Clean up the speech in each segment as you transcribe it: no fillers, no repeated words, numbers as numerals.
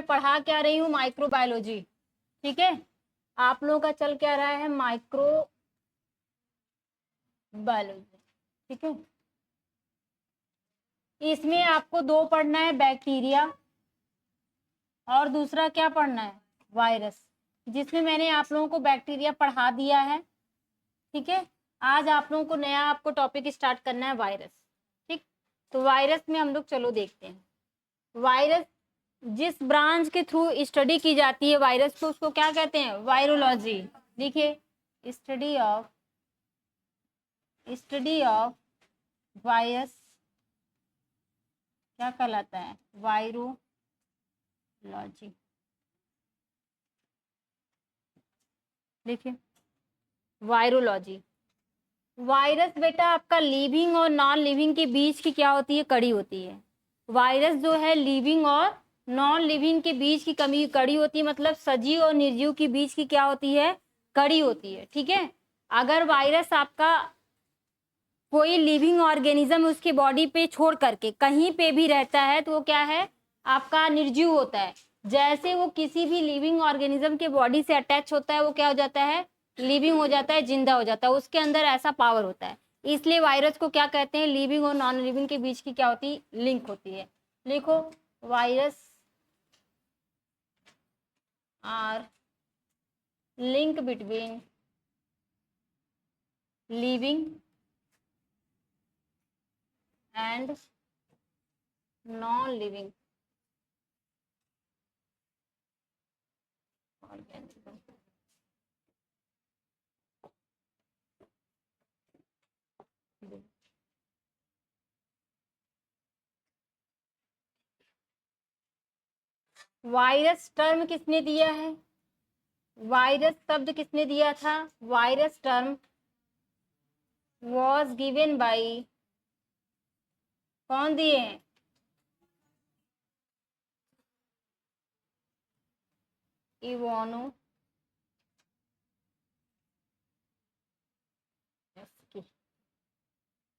मैं पढ़ा क्या रही हूँ, माइक्रोबायोलॉजी। ठीक है, आप लोगों का चल क्या रहा है, माइक्रोबायोलॉजी। ठीक है, इसमें आपको दो पढ़ना है, बैक्टीरिया और दूसरा क्या पढ़ना है, वायरस, जिसमें मैंने आप लोगों को बैक्टीरिया पढ़ा दिया है। ठीक है, आज आप लोगों को नया आपको टॉपिक स्टार्ट करना है, वायरस। ठीक, तो वायरस में हम लोग चलो देखते हैं। वायरस जिस ब्रांच के थ्रू स्टडी की जाती है वायरस को, उसको क्या कहते हैं, वायरोलॉजी। देखिए, स्टडी ऑफ वायरस क्या कहलाता है, वायरोलॉजी। देखिए, वायरोलॉजी। वायरस बेटा आपका लिविंग और नॉन लिविंग के बीच की क्या होती है, कड़ी होती है। वायरस जो है लिविंग और नॉन लिविंग के बीच की कड़ी होती है, मतलब सजीव और निर्जीव के बीच की क्या होती है, कड़ी होती है। ठीक है, अगर वायरस आपका कोई लिविंग ऑर्गेनिज्म उसकी बॉडी पे छोड़ करके कहीं पे भी रहता है तो वो क्या है, आपका निर्जीव होता है। जैसे वो किसी भी लिविंग ऑर्गेनिज्म के बॉडी से अटैच होता है, वो क्या हो जाता है, लिविंग हो जाता है, जिंदा हो जाता है, उसके अंदर ऐसा पावर होता है। इसलिए वायरस को क्या कहते हैं, लिविंग और नॉन लिविंग के बीच की क्या होती है, लिंक होती है। लिखो, virus are link between living and non living organism. Virus term किसने दिया है, वायरस शब्द किसने दिया था, virus term was given by, कौन दिए हैं, इवानो।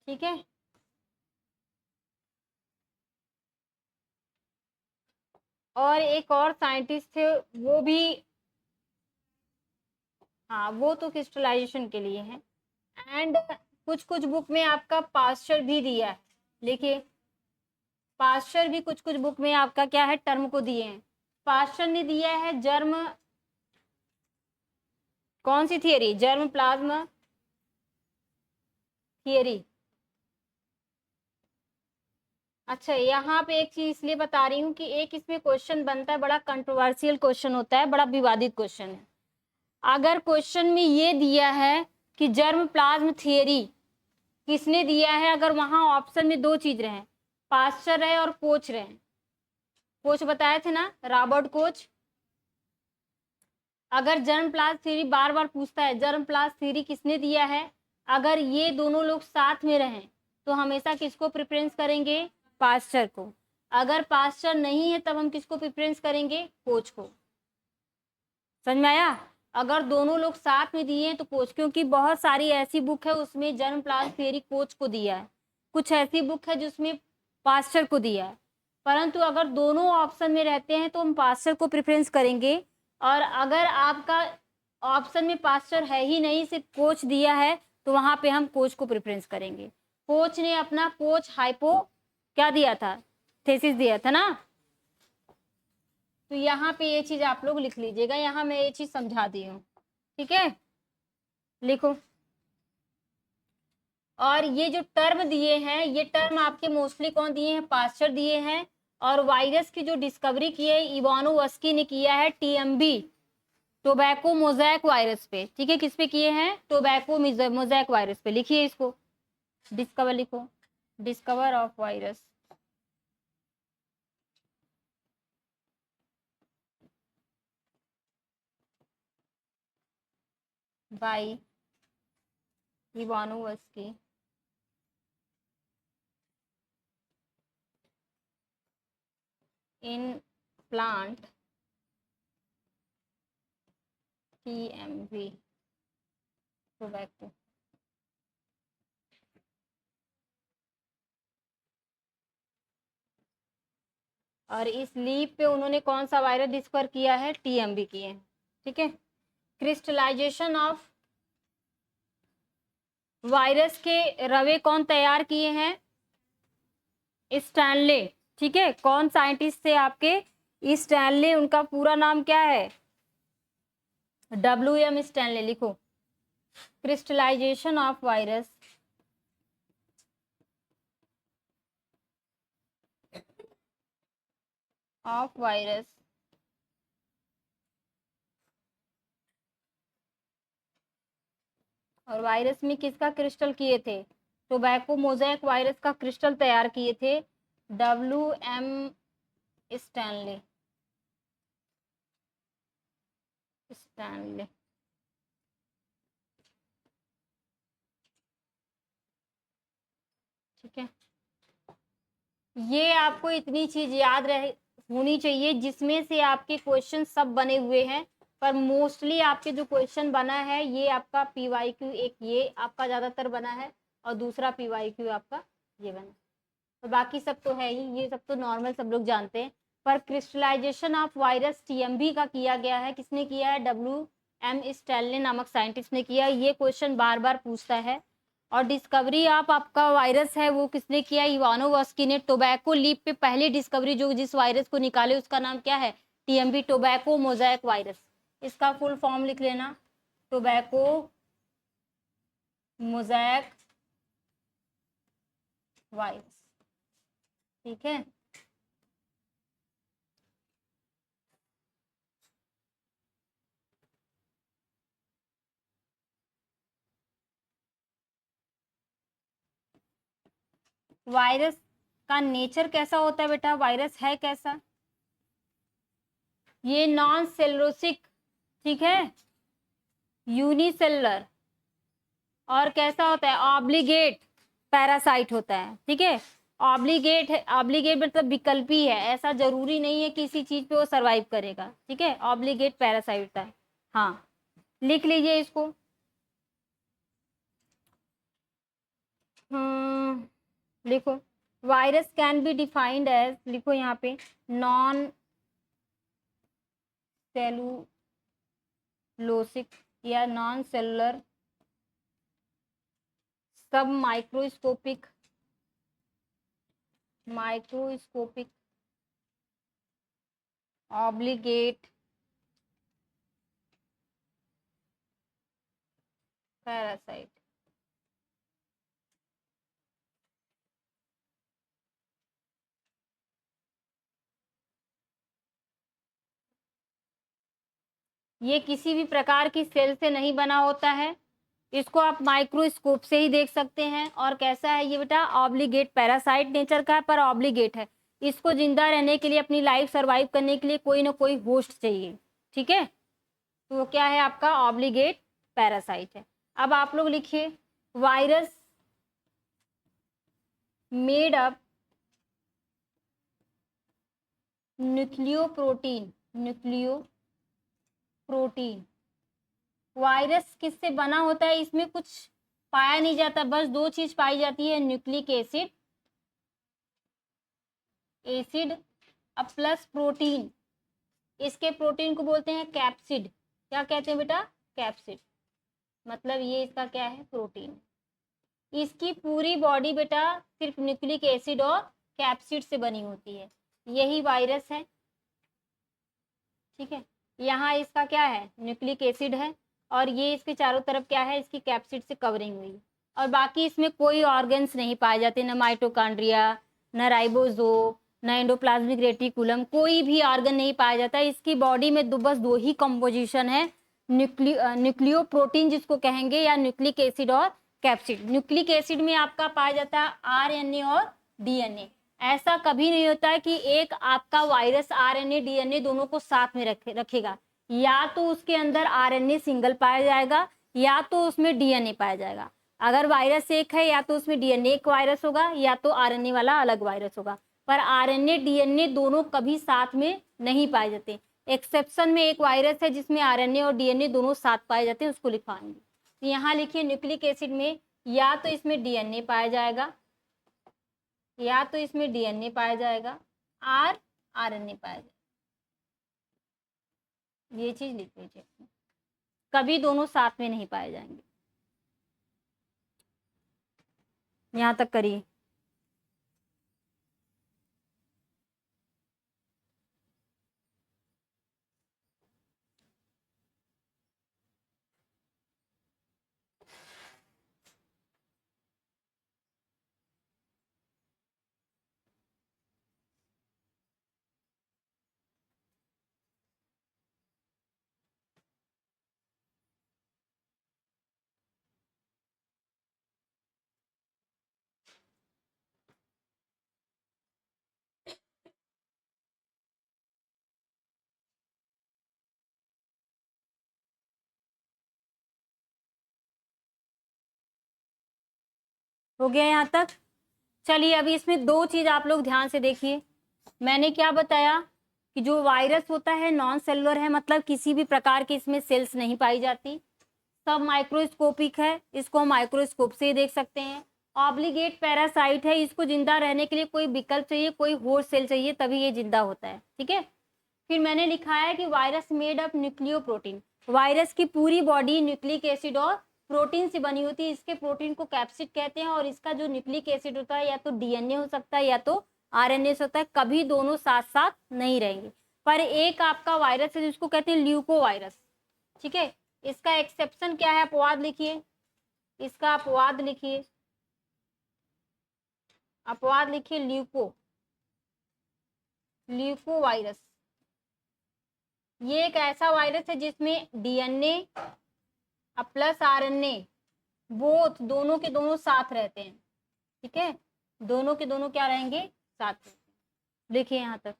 ठीक है, और एक और साइंटिस्ट थे, वो भी, हाँ वो तो क्रिस्टलाइजेशन के लिए है। एंड कुछ कुछ बुक में आपका पास्चर भी दिया है। देखिए, पास्चर भी कुछ कुछ बुक में आपका क्या है, टर्म को दिए हैं। पास्चर ने दिया है जर्म, कौन सी थियरी, जर्म प्लाज्मा थियरी। अच्छा, यहाँ पे एक चीज इसलिए बता रही हूँ कि एक इसमें क्वेश्चन बनता है, बड़ा कंट्रोवर्शियल क्वेश्चन होता है, बड़ा विवादित क्वेश्चन है। अगर क्वेश्चन में ये दिया है कि जर्म प्लाज्म थियरी किसने दिया है, अगर वहां ऑप्शन में दो चीज रहे, पास्चर रहे और कोच रहे, कोच बताए थे ना, रॉबर्ट कोच। अगर जर्म प्लाज्म थ्योरी बार बार पूछता है जर्म प्लाज्म थ्योरी किसने दिया है, अगर ये दोनों लोग साथ में रहें तो हमेशा किसको प्रेफरेंस करेंगे, पास्चर को। अगर पास्चर नहीं है तब हम किसको प्रेफरेंस करेंगे, कोच को। समझ में आया, अगर दोनों लोग साथ में दिए हैं तो कोच, क्योंकि बहुत सारी ऐसी बुक है उसमें जर्म प्लाज्म थ्योरी कोच को दिया है, कुछ ऐसी बुक है जिसमें पास्चर को दिया है। परंतु अगर दोनों ऑप्शन में रहते हैं तो हम पास्चर को प्रेफरेंस करेंगे, और अगर आपका ऑप्शन में पास्चर है ही नहीं, सिर्फ कोच दिया है, तो वहां पे हम कोच को प्रेफरेंस करेंगे। कोच ने अपना कोच हाइपो क्या दिया था, थेसिस दिया था ना। तो यहाँ पे ये चीज आप लोग लिख लीजिएगा, यहाँ मैं ये चीज समझा दी हूँ। ठीक है, लिखो। और ये जो टर्म दिए हैं, ये टर्म आपके मोस्टली कौन दिए हैं, पास्चर दिए हैं। और वायरस की जो डिस्कवरी की है इवानोवस्की ने किया है, टीएमबी, टोबैको मोज़ैक वायरस पे। ठीक है, किस पे किए हैं, टोबैको मोज़ैक वायरस पे। लिखिए इसको, डिस्कवर लिखो, discover of virus by Ivanovsky in plant TMV tobacco. और इस लीप पे उन्होंने कौन सा वायरस डिस्कवर किया है, टीएमबी किए हैं। ठीक है, क्रिस्टलाइजेशन ऑफ वायरस के रवे कौन तैयार किए हैं, स्टैनले। ठीक है, कौन साइंटिस्ट थे आपके, स्टैनले। उनका पूरा नाम क्या है, WM स्टैनले। लिखो, क्रिस्टलाइजेशन ऑफ वायरस और वायरस में किसका क्रिस्टल किए थे, टोबैको मोज़ेक वायरस का क्रिस्टल तैयार किए थे WM स्टैनले। ठीक है, ये आपको इतनी चीज याद रह होनी चाहिए जिसमें से आपके क्वेश्चन सब बने हुए हैं, पर मोस्टली आपके जो क्वेश्चन बना है ये आपका PYQ, एक ये आपका ज्यादातर बना है और दूसरा PYQ आपका ये बना, और बाकी सब तो है ही, ये सब तो नॉर्मल सब लोग जानते हैं। पर क्रिस्टलाइजेशन ऑफ वायरस TMB का किया गया है, किसने किया है, WM स्टैनले नामक साइंटिस्ट ने किया। ये क्वेश्चन बार बार पूछता है। और डिस्कवरी आप आपका वायरस है वो किसने किया, इवानोवस्की ने। टोबैको लीप पे पहली डिस्कवरी जो जिस वायरस को निकाले उसका नाम क्या है, TMB, टोबैको मोज़ेक वायरस। इसका फुल फॉर्म लिख लेना, टोबैको मोज़ेक वायरस। ठीक है, वायरस का नेचर कैसा होता है बेटा, वायरस है कैसा, ये नॉन सेलुलोसिक, ठीक है, यूनिसेलुलर, और कैसा होता है, ऑब्लिगेट पैरासाइट होता है। ठीक है, ऑब्लिगेट है, ऑब्लिगेट मतलब विकल्पी है, ऐसा जरूरी नहीं है किसी चीज पे वो सरवाइव करेगा। ठीक है, ऑब्लिगेट पैरासाइट होता है। हाँ, लिख लीजिए इसको। लिखो, virus can be defined as, लिखो यहाँ पे, नॉन सेलुलोसिक या non cellular submicroscopic obligate parasite. ये किसी भी प्रकार की सेल से नहीं बना होता है, इसको आप माइक्रोस्कोप से ही देख सकते हैं। और कैसा है ये बेटा, ऑब्लिगेट पैरासाइट नेचर का है, पर ऑब्लिगेट है। इसको जिंदा रहने के लिए, अपनी लाइफ सरवाइव करने के लिए कोई ना कोई होस्ट चाहिए। ठीक है, तो वो क्या है आपका, ऑब्लिगेट पैरासाइट है। अब आप लोग लिखिए, virus made up nucleoprotein. Virus किससे बना होता है, इसमें कुछ पाया नहीं जाता, बस दो चीज पाई जाती है, न्यूक्लिक एसिड प्लस प्रोटीन। इसके प्रोटीन को बोलते हैं कैप्सिड। क्या कहते हैं बेटा, कैप्सिड। मतलब ये इसका क्या है, प्रोटीन। इसकी पूरी बॉडी बेटा सिर्फ न्यूक्लिक एसिड और कैप्सिड से बनी होती है, यही वायरस है। ठीक है, यहाँ इसका क्या है, न्यूक्लिक एसिड है, और ये इसके चारों तरफ क्या है, इसकी कैप्सिड से कवरिंग हुई। और बाकी इसमें कोई ऑर्गन्स नहीं पाए जाते, न माइटोकॉन्ड्रिया, न राइबोसोम, न एंडोप्लाज्मिक रेटिकुलम, कोई भी ऑर्गन नहीं पाया जाता। इसकी बॉडी में बस दो ही कंपोजिशन है, न्यूक्लियोप्रोटीन जिसको कहेंगे, या न्यूक्लिक एसिड और कैप्सिड। न्यूक्लिक एसिड में आपका पाया जाता है RNA और DNA। ऐसा कभी नहीं होता है कि एक आपका वायरस RNA DNA दोनों को साथ में रखेगा, या तो उसके अंदर RNA सिंगल पाया जाएगा या तो उसमें DNA पाया जाएगा। अगर वायरस एक है, या तो उसमें DNA एक वायरस होगा या तो RNA वाला अलग वायरस होगा, पर RNA DNA दोनों कभी साथ में नहीं पाए जाते। एक्सेप्शन में एक वायरस है जिसमें RNA और DNA दोनों साथ पाए जाते हैं, उसको लिखवाएंगे। तो यहाँ लिखिए, न्यूक्लिक एसिड में या तो इसमें DNA पाया जाएगा, या तो इसमें DNA पाया जाएगा, और आरएनए पाया जाएगा। ये चीज लिख लीजिए, कभी दोनों साथ में नहीं पाए जाएंगे। यहां तक करिए। हो गया यहाँ तक? चलिए अभी इसमें दो चीज आप लोग ध्यान से देखिए। मैंने क्या बताया कि जो वायरस होता है नॉन सेलुलर है, मतलब किसी भी प्रकार की इसमें सेल्स नहीं पाई जाती, सब माइक्रोस्कोपिक है, इसको हम माइक्रोस्कोप से ही देख सकते हैं। ऑब्लिगेट पैरासाइट है, इसको जिंदा रहने के लिए कोई विकल्प चाहिए, कोई होस्ट सेल चाहिए, तभी ये जिंदा होता है। ठीक है, फिर मैंने लिखा है कि virus made up nucleoprotein, virus की पूरी बॉडी न्यूक्लिक एसिड और प्रोटीन से बनी होती है। इसके प्रोटीन को कैप्सिड कहते हैं, और इसका जो न्यूक्लिक एसिड होता है या तो डीएनए हो सकता है या तो आरएनए से होता है, कभी दोनों साथ साथ नहीं रहेंगे। पर एक आपका वायरस है जिसको कहते हैं ल्यूको वायरस। ठीक है, इसका एक्सेप्शन क्या है, अपवाद लिखिए, इसका अपवाद लिखिए, अपवाद लिखिए ल्यूको, ल्यूको वायरस। ये एक ऐसा वायरस है जिसमें डीएनए प्लस आरएनए बोथ दोनों के दोनों साथ रहते हैं। ठीक है, दोनों के दोनों क्या रहेंगे, साथ रहते हैं। देखिए यहां तक।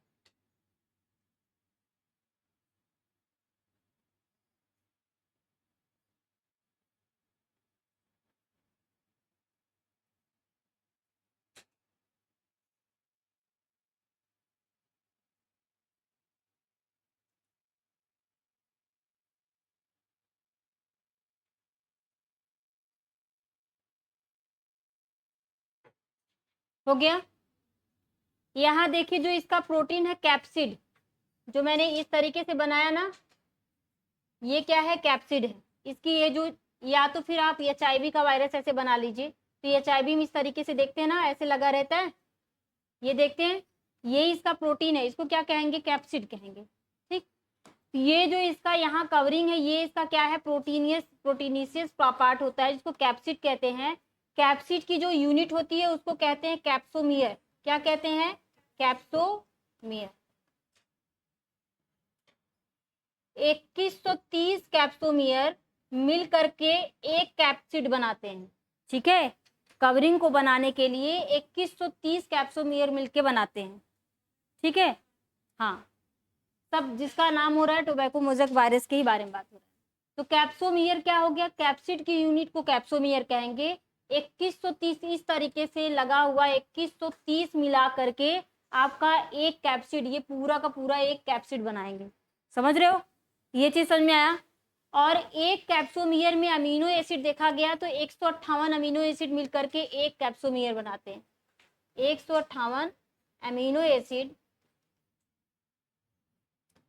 हो गया। यहाँ देखिए जो इसका प्रोटीन है कैप्सिड, जो मैंने इस तरीके से बनाया ना, ये क्या है, कैप्सिड है। इसकी ये जो, या तो फिर आप एचआईवी का वायरस ऐसे बना लीजिए, तो एचआईवी में इस तरीके से देखते हैं ना, ऐसे लगा रहता है, ये देखते हैं, ये इसका प्रोटीन है, इसको क्या कहेंगे, कैप्सिड कहेंगे। ठीक, ये जो इसका यहाँ कवरिंग है, ये इसका क्या है, प्रोटीनियस पार्ट होता है, जिसको कैप्सिड कहते हैं। कैप्सिड की जो यूनिट होती है उसको कहते हैं कैप्सोमियर। क्या कहते हैं, कैप्सोमियर। 2130 कैप्सोमियर मिल करके एक कैप्सिड बनाते हैं। ठीक है, कवरिंग को बनाने के लिए 2130 कैप्सोमियर मिलके बनाते हैं। ठीक है, हाँ, सब जिसका नाम हो रहा है टोबैको मोज़ेक वायरस के ही बारे में बात हो रहा है। तो कैप्सोमियर क्या हो गया, कैप्सिड की यूनिट को कैप्सोमियर कहेंगे। 2130 इस तरीके से लगा हुआ 2130 मिला करके आपका एक कैप्सिड, ये पूरा का पूरा एक कैप्सिड बनाएंगे। समझ रहे हो, ये चीज समझ में आया। और एक कैप्सोमियर में अमीनो एसिड देखा गया तो 158 अमीनो एसिड मिल करके एक कैप्सोमियर बनाते हैं। 158 अमीनो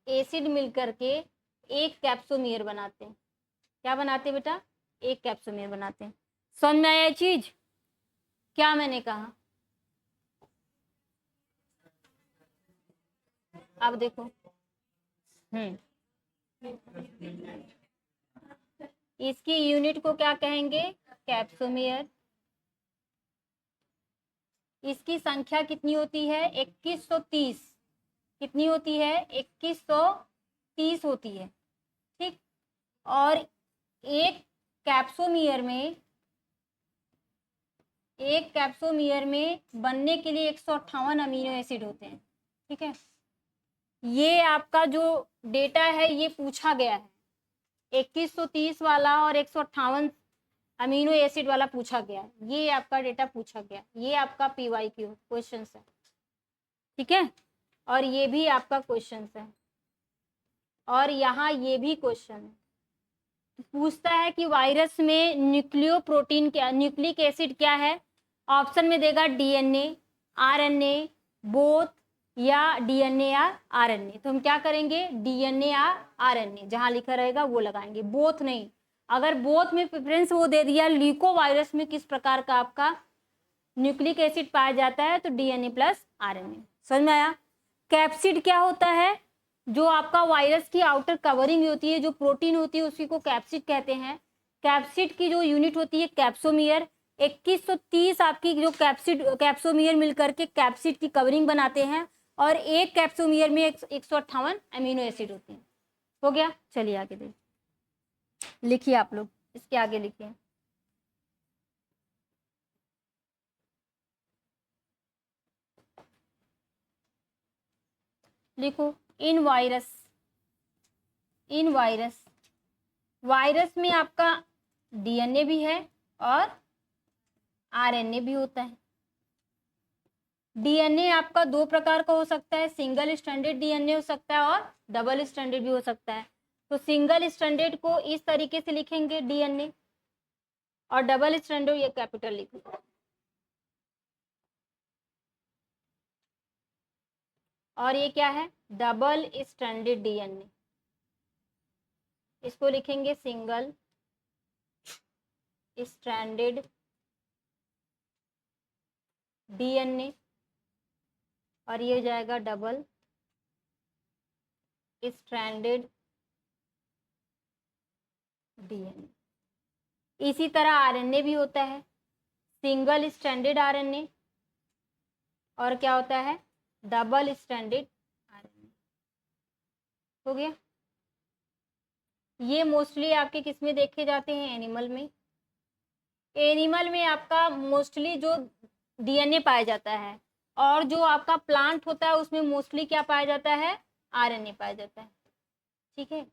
एसिड मिल करके एक कैप्सोमियर बनाते हैं। क्या बनाते हैं बेटा, एक कैप्सोमियर बनाते हैं। समझ में आया चीज, क्या मैंने कहा। अब देखो, इसकी यूनिट को क्या कहेंगे, कैप्सोमियर। इसकी संख्या कितनी होती है, 2130। कितनी होती है, 2130 होती है। ठीक, और एक कैप्सोमियर में बनने के लिए 158 अमीनो एसिड होते हैं। ठीक है, ये आपका जो डेटा है ये पूछा गया है, 2130 वाला और 158 अमीनो एसिड वाला पूछा गया, ये आपका डेटा पूछा गया, ये आपका PYQ क्वेश्चन है। ठीक है, और ये भी आपका क्वेश्चन है, और यहाँ ये भी क्वेश्चन है। पूछता है कि वायरस में न्यूक्लियोप्रोटीन क्या, न्यूक्लिक एसिड क्या है। ऑप्शन में देगा DNA, RNA, बोथ, या डीएनए या आरएनए। तो हम क्या करेंगे, डीएनए या आरएनए जहां लिखा रहेगा वो लगाएंगे, बोथ नहीं। अगर बोथ में प्रेफरेंस वो दे दिया, ल्यूकोवायरस में किस प्रकार का आपका न्यूक्लिक एसिड पाया जाता है, तो डीएनए प्लस आरएनए। समझ में आया। कैप्सिड क्या होता है, जो आपका वायरस की आउटर कवरिंग होती है, जो प्रोटीन होती है, उसी को कैप्सिड कहते हैं। कैप्सिड की जो यूनिट होती है कैप्सोमियर, 2130 आपकी जो कैप्सोमियर मिलकर के कैप्सिड की कवरिंग बनाते हैं, और एक कैप्सोमियर में 158 अमीनो एसिड होते हैं। हो गया, चलिए आगे देखिए, लिखिए आप लोग, इसके आगे लिखिए। लिखो, इन वायरस, इन वायरस, वायरस में आपका डीएनए भी है और आरएनए भी होता है। डीएनए आपका दो प्रकार का हो सकता है, सिंगल स्ट्रैंडेड डीएनए हो सकता है और डबल स्ट्रैंडेड भी हो सकता है। तो सिंगल स्ट्रैंडेड को इस तरीके से लिखेंगे डीएनए, और डबल स्ट्रैंडेड ये कैपिटल लिखो। और ये क्या है, डबल स्ट्रैंडेड डीएनए, इसको लिखेंगे सिंगल स्ट्रैंडेड डीएनए, और ये हो जाएगा डबल स्ट्रैंडेड डीएनए। इसी तरह आरएनए भी होता है, सिंगल स्ट्रैंडेड आरएनए, और क्या होता है, डबल स्ट्रैंडेड आरएनए। हो गया। ये मोस्टली आपके किस में देखे जाते हैं, एनिमल में। एनिमल में आपका मोस्टली जो डीएनए पाया जाता है, और जो आपका प्लांट होता है उसमें मोस्टली क्या पाया जाता है, आरएनए पाया जाता है। ठीक है,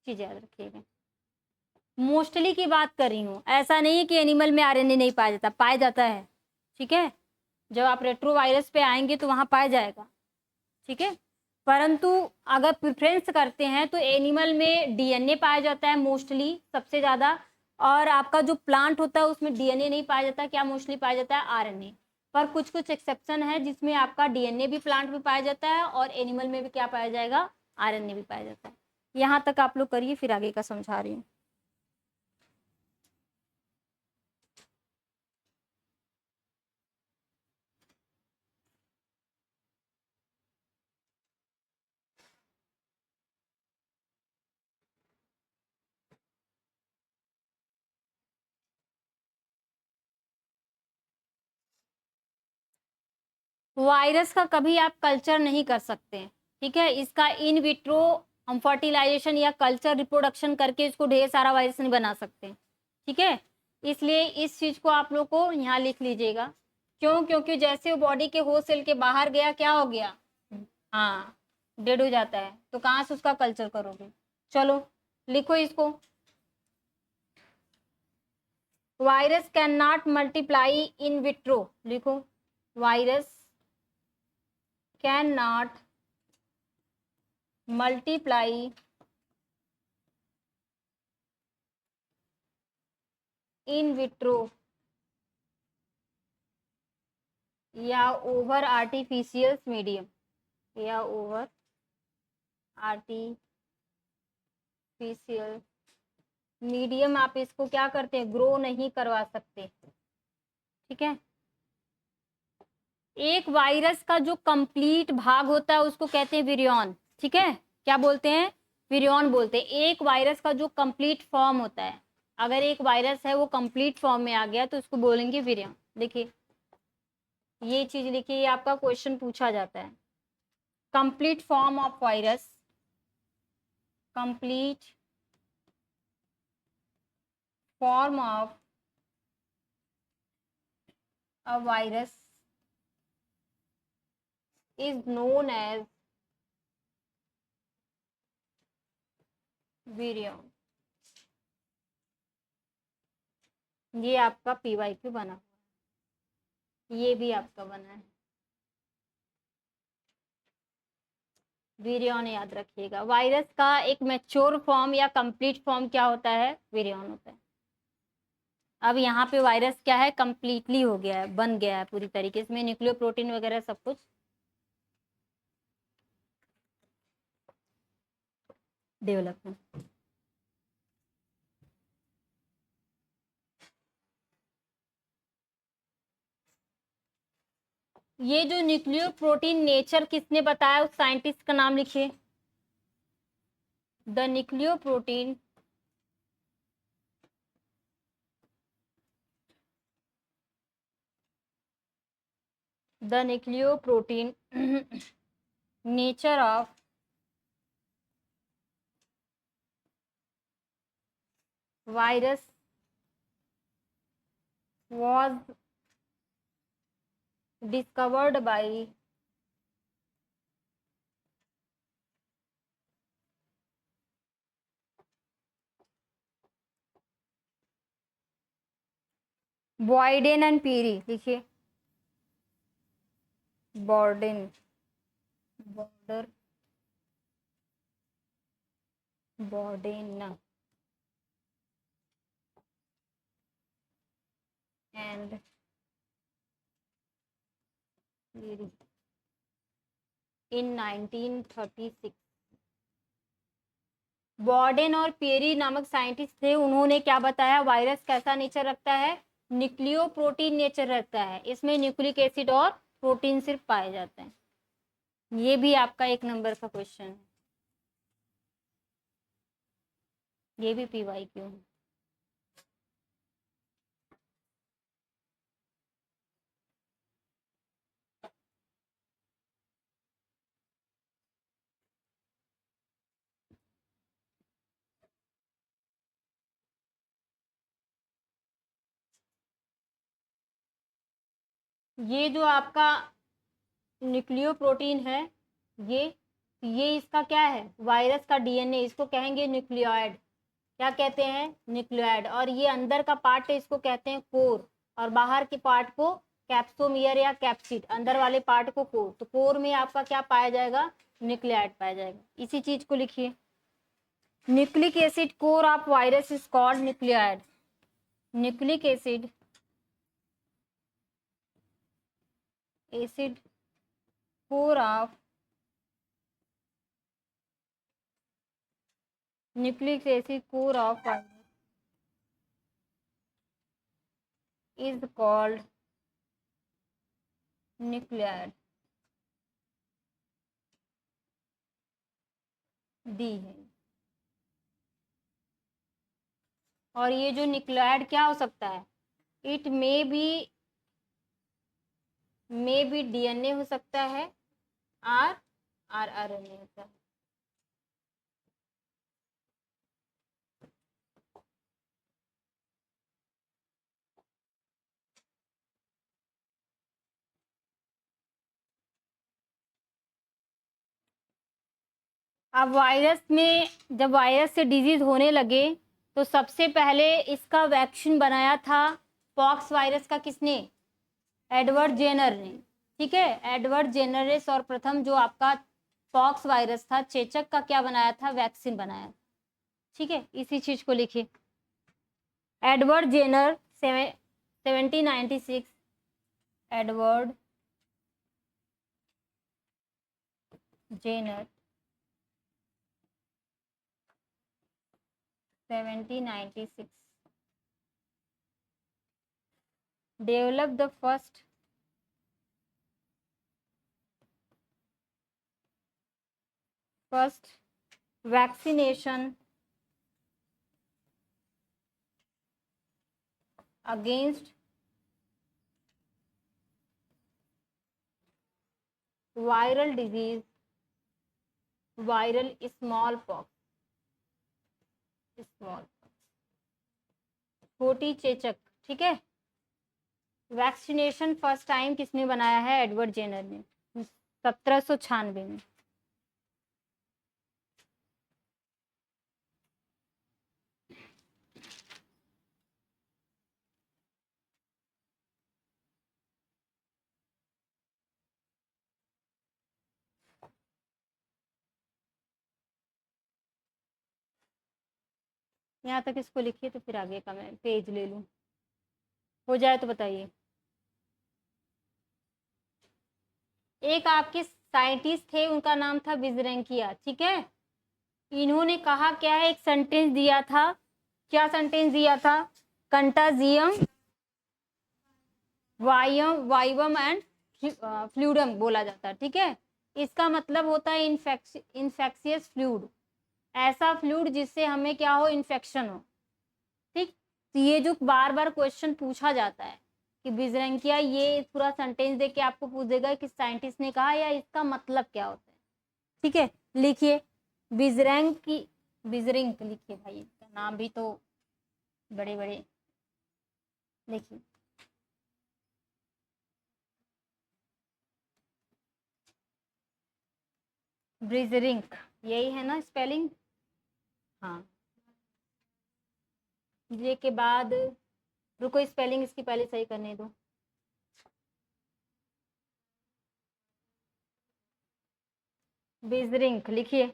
चीज याद रखिएगा, मोस्टली की बात कर रही हूँ, ऐसा नहीं है कि एनिमल में आरएनए नहीं पाया जाता, पाया जाता है। ठीक है, जब आप रेट्रोवायरस पे आएंगे तो वहां पाया जाएगा। ठीक है, परंतु अगर प्रेफरेंस करते हैं तो एनिमल में डीएनए पाया जाता है मोस्टली सबसे ज्यादा, और आपका जो प्लांट होता है उसमें डीएनए नहीं पाया जाता, क्या मोस्टली पाया जाता है, आरएनए। पर कुछ कुछ एक्सेप्शन है जिसमें आपका डीएनए भी प्लांट में पाया जाता है और एनिमल में भी क्या पाया जाएगा, आरएनए भी पाया जाता है। यहाँ तक आप लोग करिए, फिर आगे का समझा रही हूँ। वायरस का कभी आप कल्चर नहीं कर सकते। ठीक है, इसका इन विट्रो हम फर्टिलाइजेशन या कल्चर रिप्रोडक्शन करके इसको ढेर सारा वायरस नहीं बना सकते। ठीक है, इसलिए इस चीज को आप लोग को यहाँ लिख लीजिएगा। क्यों, क्योंकि जैसे वो बॉडी के होस्ट सेल के बाहर गया, क्या हो गया, हाँ, डेड हो जाता है, तो कहाँ से उसका कल्चर करोगे। चलो लिखो इसको, virus can not multiply in vitro. लिखो, virus can not multiply in vitro या ओवर आर्टिफिशियल मीडियम, या ओवर आर्टिफिशियल मीडियम आप इसको क्या करते हैं, ग्रो नहीं करवा सकते। ठीक है, एक वायरस का जो कंप्लीट भाग होता है उसको कहते हैं विरियन। ठीक है, क्या बोलते हैं, विरियन बोलते हैं। एक वायरस का जो कंप्लीट फॉर्म होता है, अगर एक वायरस है वो कंप्लीट फॉर्म में आ गया तो उसको बोलेंगे विरियन। देखिए ये चीज लिखिए, ये आपका क्वेश्चन पूछा जाता है। Complete form of virus, complete form of a virus is known as virion. ये आपका PYQ बना हुआ है, ये भी आपका बना है, विरियन याद रखिएगा। वायरस का एक मैच्योर फॉर्म या कंप्लीट फॉर्म क्या होता है, विरियन होता है। अब यहाँ पे वायरस क्या है, कंप्लीटली हो गया है, बन गया है पूरी तरीके से, न्यूक्लियो प्रोटीन वगैरह सब कुछ डेवलपमेंट। ये जो न्यूक्लियो प्रोटीन नेचर किसने बताया, उस साइंटिस्ट का नाम लिखिए। The nucleo protein the nucleo protein nature of virus was discovered by Boyden and Perry. लिखिए Bawden border Bawden and Perry in 1936। Bawden और पेरी नामक साइंटिस्ट थे, उन्होंने क्या बताया, वायरस कैसा नेचर रखता है, न्यूक्लियो प्रोटीन नेचर रखता है, इसमें न्यूक्लिक एसिड और प्रोटीन सिर्फ पाए जाते हैं। ये भी आपका 1 नंबर का क्वेश्चन है, ये भी PYQ है। ये जो आपका न्यूक्लियो प्रोटीन है, ये इसका क्या है, वायरस का डीएनए, इसको कहेंगे न्यूक्लियोइड। क्या कहते हैं, न्यूक्लियोइड। और ये अंदर का पार्ट है, इसको कहते हैं कोर, और बाहर के पार्ट को कैप्सोमियर या कैप्सिड, अंदर वाले पार्ट को कोर। तो कोर में आपका क्या पाया जाएगा, न्यूक्लियोइड पाया जाएगा। इसी चीज को लिखिए, nucleic acid core of virus is called nucleoid. Nucleic acid core of nucleic acid core of virus is called nucleoid. D है। और ये जो न्यूक्लियोइड क्या हो सकता है, इट मे बी डीएनए हो सकता है, और आरएनए होता है। अब वायरस में, जब वायरस से डिजीज होने लगे, तो सबसे पहले इसका वैक्सीन बनाया था पॉक्स वायरस का, किसने, एडवर्ड जेनर ने। ठीक है, एडवर्ड जेनर ने सर्वप्रथम जो आपका पॉक्स वायरस था, चेचक का, क्या बनाया था, वैक्सीन बनाया। ठीक है, इसी चीज को लिखिए, Edward Jenner 1796, Edward Jenner 1796 developed the first vaccination against viral disease, viral smallpox, छोटी चेचक। ठीक है, वैक्सीनेशन फर्स्ट टाइम किसने बनाया है, एडवर्ड जेनर ने, 1796 में। यहाँ तक इसको लिखिए, तो फिर आगे का मैं पेज ले लूँ, हो जाए तो बताइए। एक आपके साइंटिस्ट थे, उनका नाम था विजरेंकिया। ठीक है, इन्होंने कहा क्या है, एक सेंटेंस दिया था, क्या सेंटेंस दिया था, कंटाजियम वाइवम एंड फ्लूडम बोला जाता है, ठीक है। इसका मतलब होता है इन्फेक्शियस फ्लूड, ऐसा फ्लूड जिससे हमें क्या हो, इन्फेक्शन हो, ठीक। तो ये जो बार बार क्वेश्चन पूछा जाता है कि बिजरंकिया, ये पूरा सेंटेंस दे के आपको पूछ देगा कि साइंटिस्ट ने कहा या इसका मतलब क्या होता है, ठीक है। लिखिए बिजरिंक लिखिए भाई, इसका नाम भी तो बड़े बड़े, देखिए ब्रिजरिंक, यही है ना स्पेलिंग, हाँ। ये के बाद रुको, स्पेलिंग इसकी पहले सही करने दो। बिजरिंक लिखिए।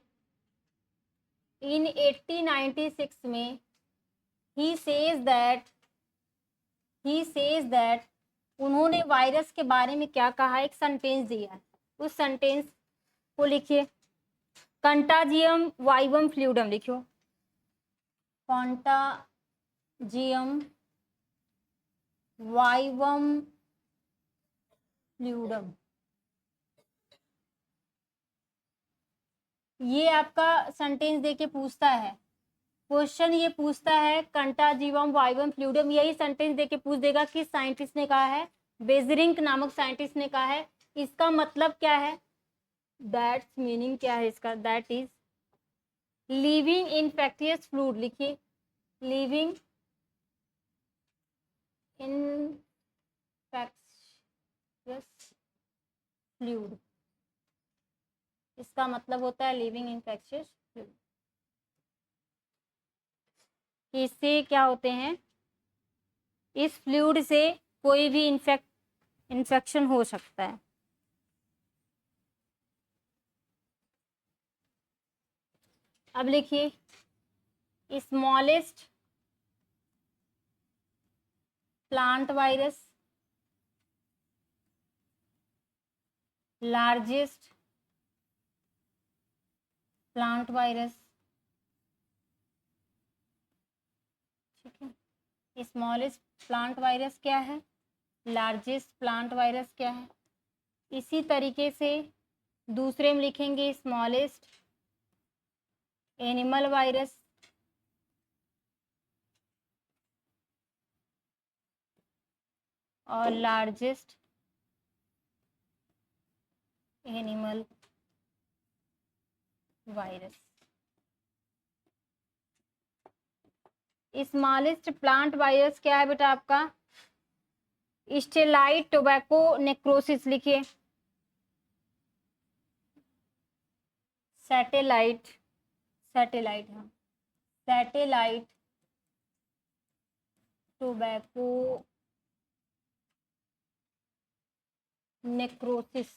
इन 1896 में ही सेज दैट उन्होंने वायरस के बारे में क्या कहा, एक सेंटेंस दिया है, उस सेंटेंस को लिखिए। कंटाजियम वाइवम फ्लूडम लिखो, कंटाजियम वाइवम फ्लूडम। ये आपका सेंटेंस देके पूछता है, क्वेश्चन ये पूछता है कंटाजिवम वाइवम फ्लूडम, यही सेंटेंस देके पूछ देगा कि साइंटिस्ट ने कहा है, बेजरिंक नामक साइंटिस्ट ने कहा है, इसका मतलब क्या है, दैट्स मीनिंग क्या है इसका, दैट इज लिविंग इनफेक्टियस फ्लूड, लिखिए लिविंग इनफेक्शियस फ्लूड, इसका मतलब होता है लिविंग इनफेक्शियस फ्लूड। इससे क्या होते हैं, इस फ्लूइड से कोई भी इन्फेक्शन हो सकता है। अब लिखिए smallest plant virus, largest plant virus, ठीक है। स्मॉलेस्ट प्लांट वायरस क्या है, लार्जेस्ट प्लांट वायरस क्या है। इसी तरीके से दूसरे में लिखेंगे स्मॉलेस्ट एनिमल वायरस, और largest animal virus. Smallest plant virus क्या है बेटा आपका, स्टेलाइट टोबैको नेक्रोसिस, लिखिए सैटेलाइट, सैटेलाइट, हाँ satellite tobacco necrosis,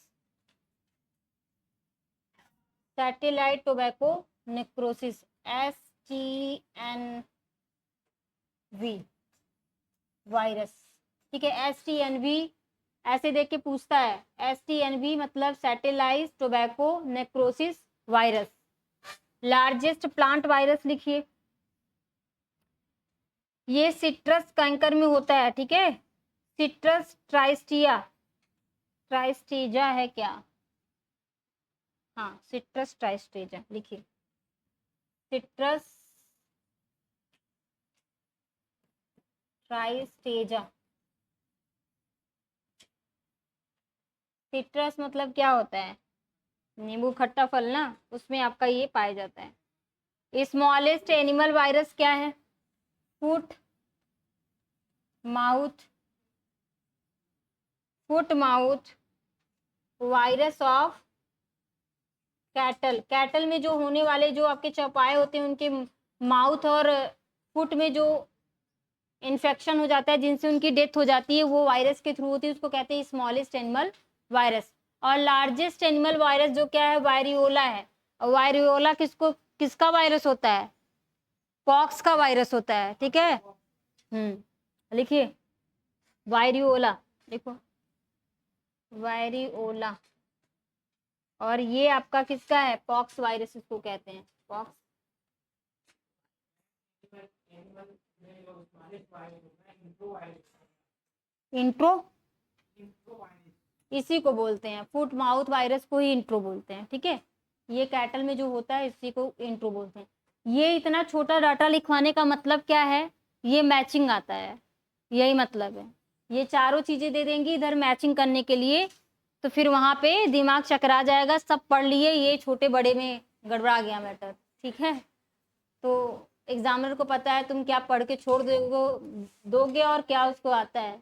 satellite tobacco necrosis, STNV virus, ठीक है। STNV ऐसे देख के पूछता है, STNV मतलब satellite tobacco necrosis virus. Largest plant virus लिखिए, ये सिट्रस कैंकर में होता है, ठीक है। सिट्रस ट्राइस्टीजा है क्या, हाँ सिट्रस ट्राइस्टीजा लिखिए, सिट्रस ट्राइस्टेजा। सिट्रस मतलब क्या होता है, नींबू खट्टा फल ना, उसमें आपका ये पाया जाता है। स्मॉलेस्ट एनिमल वायरस क्या है, foot mouth virus of cattle, cattle में जो होने वाले जो आपके चौपाए होते हैं उनके माउथ और फुट में जो इन्फेक्शन हो जाता है जिनसे उनकी डेथ हो जाती है, वो वायरस के थ्रू होती है, उसको कहते हैं स्मॉलेस्ट एनिमल वायरस। और लार्जेस्ट एनिमल वायरस जो क्या है, वायरियोला है। और वायरियोला किसका वायरस होता है, पॉक्स का वायरस होता है, ठीक है। लिखिए वायरियोला, देखो वायरियोला, और ये आपका किसका है, पॉक्स वायरस इसको कहते हैं, पॉक्स इंट्रो, इसी को बोलते हैं, फुट माउथ वायरस को ही इंट्रो बोलते हैं। ठीक है, ये कैटल में जो होता है इसी को इंट्रो बोलते हैं। ये इतना छोटा डाटा लिखवाने का मतलब क्या है, ये मैचिंग आता है, यही मतलब है। ये चारों चीजें दे देंगी इधर मैचिंग करने के लिए, तो फिर वहां पे दिमाग चकरा जाएगा, सब पढ़ लिए, ये छोटे बड़े में गड़बड़ा गया मैटर। ठीक है, तो एग्जामिनर को पता है तुम क्या पढ़ के छोड़ दोगे और क्या उसको आता है,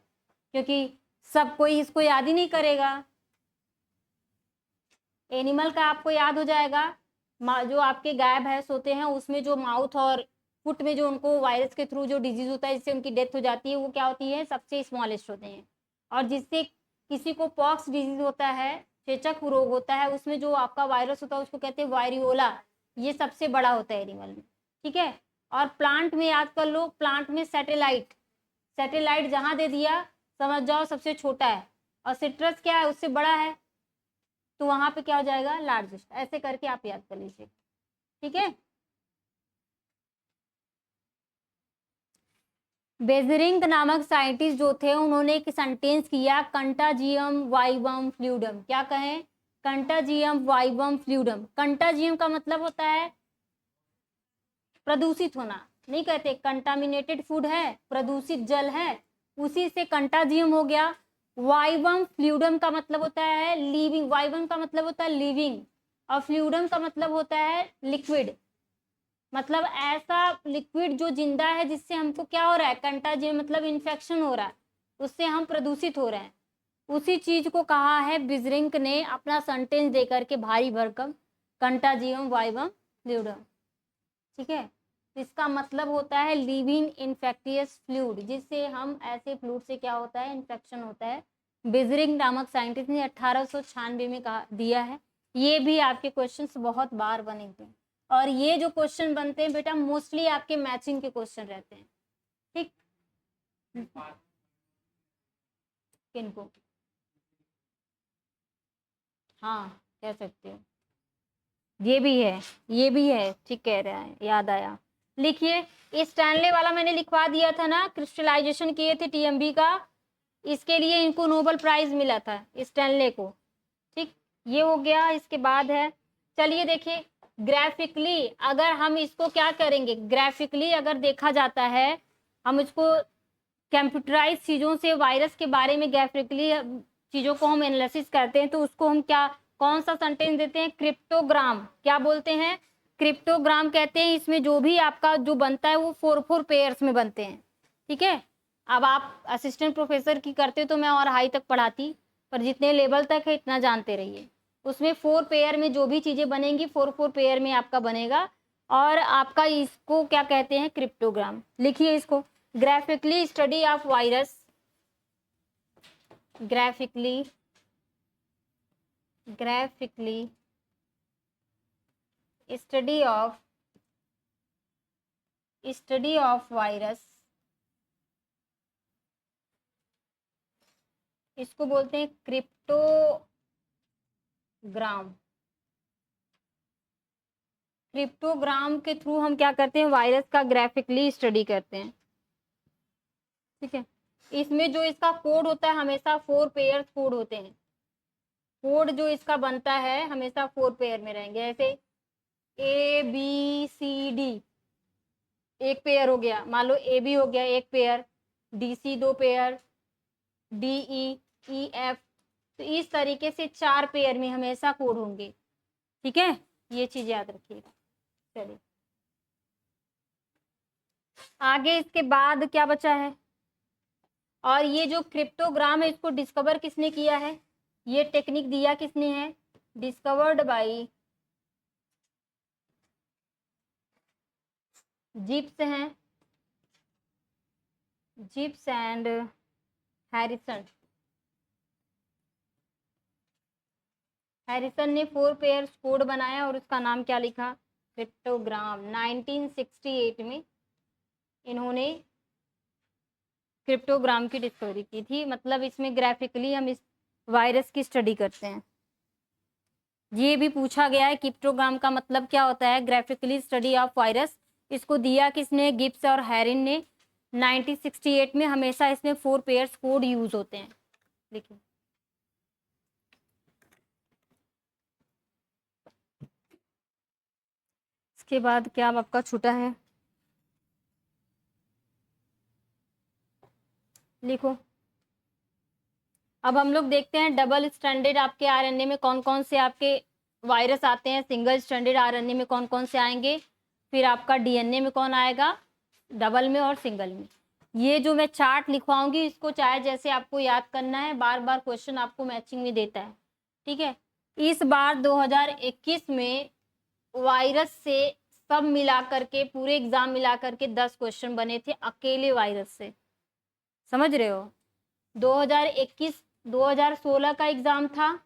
क्योंकि सब कोई इसको याद ही नहीं करेगा। एनिमल का आपको याद हो जाएगा, जो आपके गाय भैंस होते हैं उसमें जो माउथ और फुट में जो उनको वायरस के थ्रू जो डिजीज होता है जिससे उनकी डेथ हो जाती है, वो क्या होती है, सबसे स्मॉलेस्ट होते हैं। और जिससे किसी को पॉक्स डिजीज होता है, चेचक रोग होता है, उसमें जो आपका वायरस होता है उसको कहते हैं वायरियोला, ये सबसे बड़ा होता है एनिमल में। ठीक है, और प्लांट में याद कर लो, प्लांट में सैटेलाइट, सैटेलाइट जहां दे दिया समझ जाओ सबसे छोटा है, और सिट्रस क्या है, उससे बड़ा है, तो वहां पे क्या हो जाएगा, लार्जेस्ट। ऐसे करके आप याद कर लीजिए। ठीक है, बेजरिंग नामक साइंटिस्ट जो थे उन्होंने एक सेंटेंस किया, कंटाजियम वाइवम फ्लूइडम। क्या कहें, कंटाजियम वाइवम फ्लूइडम। कंटाजियम का मतलब होता है प्रदूषित होना, नहीं कहते कंटामिनेटेड फूड है, प्रदूषित जल है, उसी से कंटाजियम हो गया। वाइवम फ्लूइडम का मतलब होता है लिविंग, वाइवम का मतलब होता है लिविंग, और फ्लूइडम का मतलब होता है लिक्विड, मतलब ऐसा लिक्विड जो जिंदा है, जिससे हमको क्या हो रहा है, कंटाजियम मतलब इन्फेक्शन हो रहा है, उससे हम प्रदूषित हो रहे हैं। उसी चीज को कहा है बिजरिंक ने अपना सेंटेंस देकर के, भारी भरकम, कंटाजियम वाइवम फ्लूइडम। ठीक है, इसका मतलब होता है लिविंग इन्फेक्टियस फ्लूइड, जिससे हम ऐसे फ्लूइड से क्या होता है, इन्फेक्शन होता है। बिजरिंग नामक साइंटिस्ट ने 1896 में कहा दिया है। ये भी आपके क्वेश्चंस बहुत बार बनेंगे, और ये जो क्वेश्चन बनते हैं बेटा मोस्टली आपके मैचिंग के क्वेश्चन रहते हैं। ठीक, किनको, हाँ कह सकते हो, ये भी है, ये भी है, ठीक कह रहे हैं, याद आया। लिखिए, स्टैनले वाला मैंने लिखवा दिया था ना, क्रिस्टलाइजेशन किए थे टीएमबी का, इसके लिए इनको नोबेल प्राइज मिला था स्टैनले को। ठीक, ये हो गया। इसके बाद है, चलिए देखिए, ग्राफिकली अगर हम इसको क्या करेंगे, ग्राफिकली अगर देखा जाता है, हम इसको कंप्यूटराइज चीजों से वायरस के बारे में ग्राफिकली चीजों को हम एनालिसिस करते हैं, तो उसको हम क्या, कौन सा सेंटेंस देते हैं, क्रिप्टोग्राम। क्या बोलते हैं, क्रिप्टोग्राम कहते हैं। इसमें जो भी आपका जो बनता है वो 4 पेयर्स में बनते हैं। ठीक है, अब आप असिस्टेंट प्रोफेसर की करते तो मैं और हाई तक पढ़ाती, पर जितने लेवल तक है इतना जानते रहिए। उसमें 4 पेयर में जो भी चीजें बनेंगी 4 पेयर में आपका बनेगा, और आपका इसको क्या कहते हैं, क्रिप्टोग्राम। लिखिए इसको, graphically study of virus, graphically study of virus, इसको बोलते हैं क्रिप्टोग्राम। क्रिप्टोग्राम के थ्रू हम क्या करते हैं, वायरस का ग्राफिकली स्टडी करते हैं। ठीक है, इसमें जो इसका कोड होता है हमेशा 4 पेयर कोड होते हैं। कोड जो इसका बनता है हमेशा 4 पेयर में रहेंगे, ऐसे ABCD एक पेयर हो गया, मान लो AB हो गया एक पेयर, DC 2 पेयर, DEEF, तो इस तरीके से 4 पेयर में हमेशा कोड होंगे। ठीक है, ये चीज याद रखिएगा। चलिए आगे, इसके बाद क्या बचा है, और ये जो क्रिप्टोग्राम है इसको डिस्कवर किसने किया है, ये टेक्निक दिया किसने है, डिस्कवर्ड बाय जिप्स हैं, जिप्स एंड हैरिसन। हैरिसन ने 4 पेयर्स कोड बनाया और उसका नाम क्या लिखा, क्रिप्टोग्राम। 1968 में इन्होंने क्रिप्टोग्राम की डिस्कवरी की थी। मतलब इसमें ग्राफिकली हम इस वायरस की स्टडी करते हैं। ये भी पूछा गया है क्रिप्टोग्राम का मतलब क्या होता है, ग्राफिकली स्टडी ऑफ वायरस, इसको दिया किसने, गिब्स और हैरिन ने। 1968 में हमेशा इसमें 4 पेयर्स कोड यूज होते हैं। देखिए इसके बाद क्या आपका छूटा है, लिखो। अब हम लोग देखते हैं डबल स्ट्रैंडेड आपके आरएनए में कौन कौन से आपके वायरस आते हैं, सिंगल स्ट्रैंडेड आरएनए में कौन कौन से आएंगे, फिर आपका डीएनए में कौन आएगा, डबल में और सिंगल में। ये जो मैं चार्ट लिखवाऊंगी इसको चाहे जैसे आपको याद करना है, बार बार क्वेश्चन आपको मैचिंग में देता है, ठीक है। इस बार 2021 में वायरस से सब मिला करके, पूरे एग्जाम मिला करके 10 क्वेश्चन बने थे अकेले वायरस से, समझ रहे हो। 2021 2016 का एग्जाम था,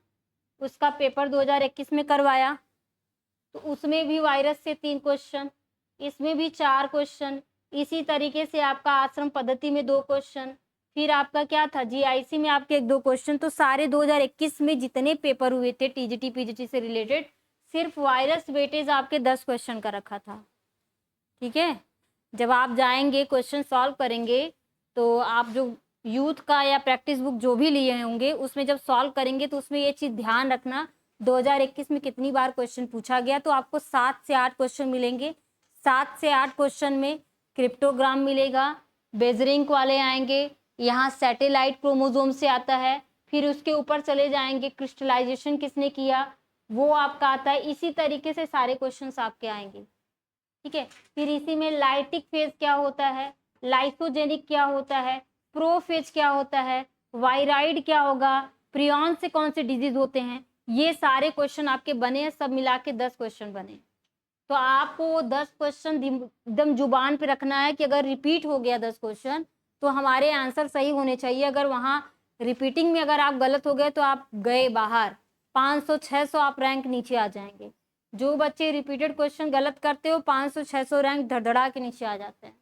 उसका पेपर 2021 में करवाया, तो उसमें भी वायरस से 3 क्वेश्चन, इसमें भी 4 क्वेश्चन, इसी तरीके से आपका आश्रम पद्धति में 2 क्वेश्चन, फिर आपका क्या था जीआईसी में आपके 1-2 क्वेश्चन। तो सारे 2021 में जितने पेपर हुए थे टीजीटी पीजीटी से रिलेटेड, सिर्फ वायरस वेटेज आपके 10 क्वेश्चन का रखा था, ठीक है। जब आप जाएंगे क्वेश्चन सॉल्व करेंगे तो आप जो यूथ का या प्रैक्टिस बुक जो भी लिए होंगे उसमें जब सॉल्व करेंगे तो उसमें ये चीज़ ध्यान रखना 2021 में कितनी बार क्वेश्चन पूछा गया। तो आपको 7 से 8 क्वेश्चन मिलेंगे। 7 से 8 क्वेश्चन में क्रिप्टोग्राम मिलेगा, बेजरिंग वाले आएंगे, यहाँ सैटेलाइट क्रोमोजोम से आता है, फिर उसके ऊपर चले जाएंगे क्रिस्टलाइजेशन किसने किया वो आपका आता है। इसी तरीके से सारे क्वेश्चन आपके आएंगे, ठीक है। फिर इसी में लाइटिक फेज क्या होता है, लाइसोजेनिक क्या होता है, प्रोफेज क्या होता है, वायराइड क्या होगा, प्रियॉन से कौन से डिजीज होते हैं, ये सारे क्वेश्चन आपके बने हैं। सब मिला के 10 क्वेश्चन बने। तो आपको वो 10 क्वेश्चन एकदम जुबान पे रखना है कि अगर रिपीट हो गया 10 क्वेश्चन तो हमारे आंसर सही होने चाहिए। अगर वहाँ रिपीटिंग में अगर आप गलत हो गए तो आप गए बाहर, 500-600 आप रैंक नीचे आ जाएंगे। जो बच्चे रिपीटेड क्वेश्चन गलत करते हो 500-600 रैंक धड़धड़ा के नीचे आ जाते हैं,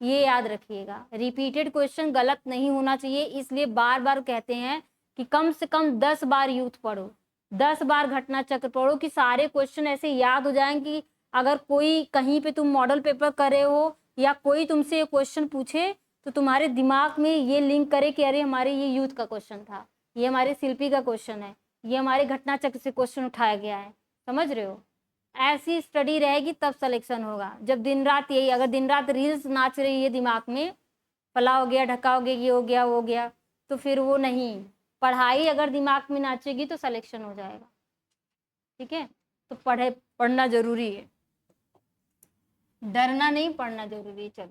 ये याद रखिएगा। रिपीटेड क्वेश्चन गलत नहीं होना चाहिए, इसलिए बार बार कहते हैं कि कम से कम 10 बार यूथ पढ़ो, 10 बार घटना चक्र पढ़ो कि सारे क्वेश्चन ऐसे याद हो जाएं कि अगर कोई कहीं पे तुम मॉडल पेपर कर रहे हो या कोई तुमसे ये क्वेश्चन पूछे तो तुम्हारे दिमाग में ये लिंक करे कि अरे हमारे ये यूथ का क्वेश्चन था, ये हमारे शिल्पी का क्वेश्चन है, ये हमारे घटना चक्र से क्वेश्चन उठाया गया है, समझ रहे हो। ऐसी स्टडी रहेगी तब सिलेक्शन होगा। जब दिन रात यही, अगर दिन रात रील्स नाच रही है दिमाग में, फला हो गया ढका हो गया ये हो गया वो हो गया, तो फिर वो नहीं। पढ़ाई अगर दिमाग में नाचेगी तो सिलेक्शन हो जाएगा, ठीक है। तो पढ़ना जरूरी है, डरना नहीं, पढ़ना जरूरी है।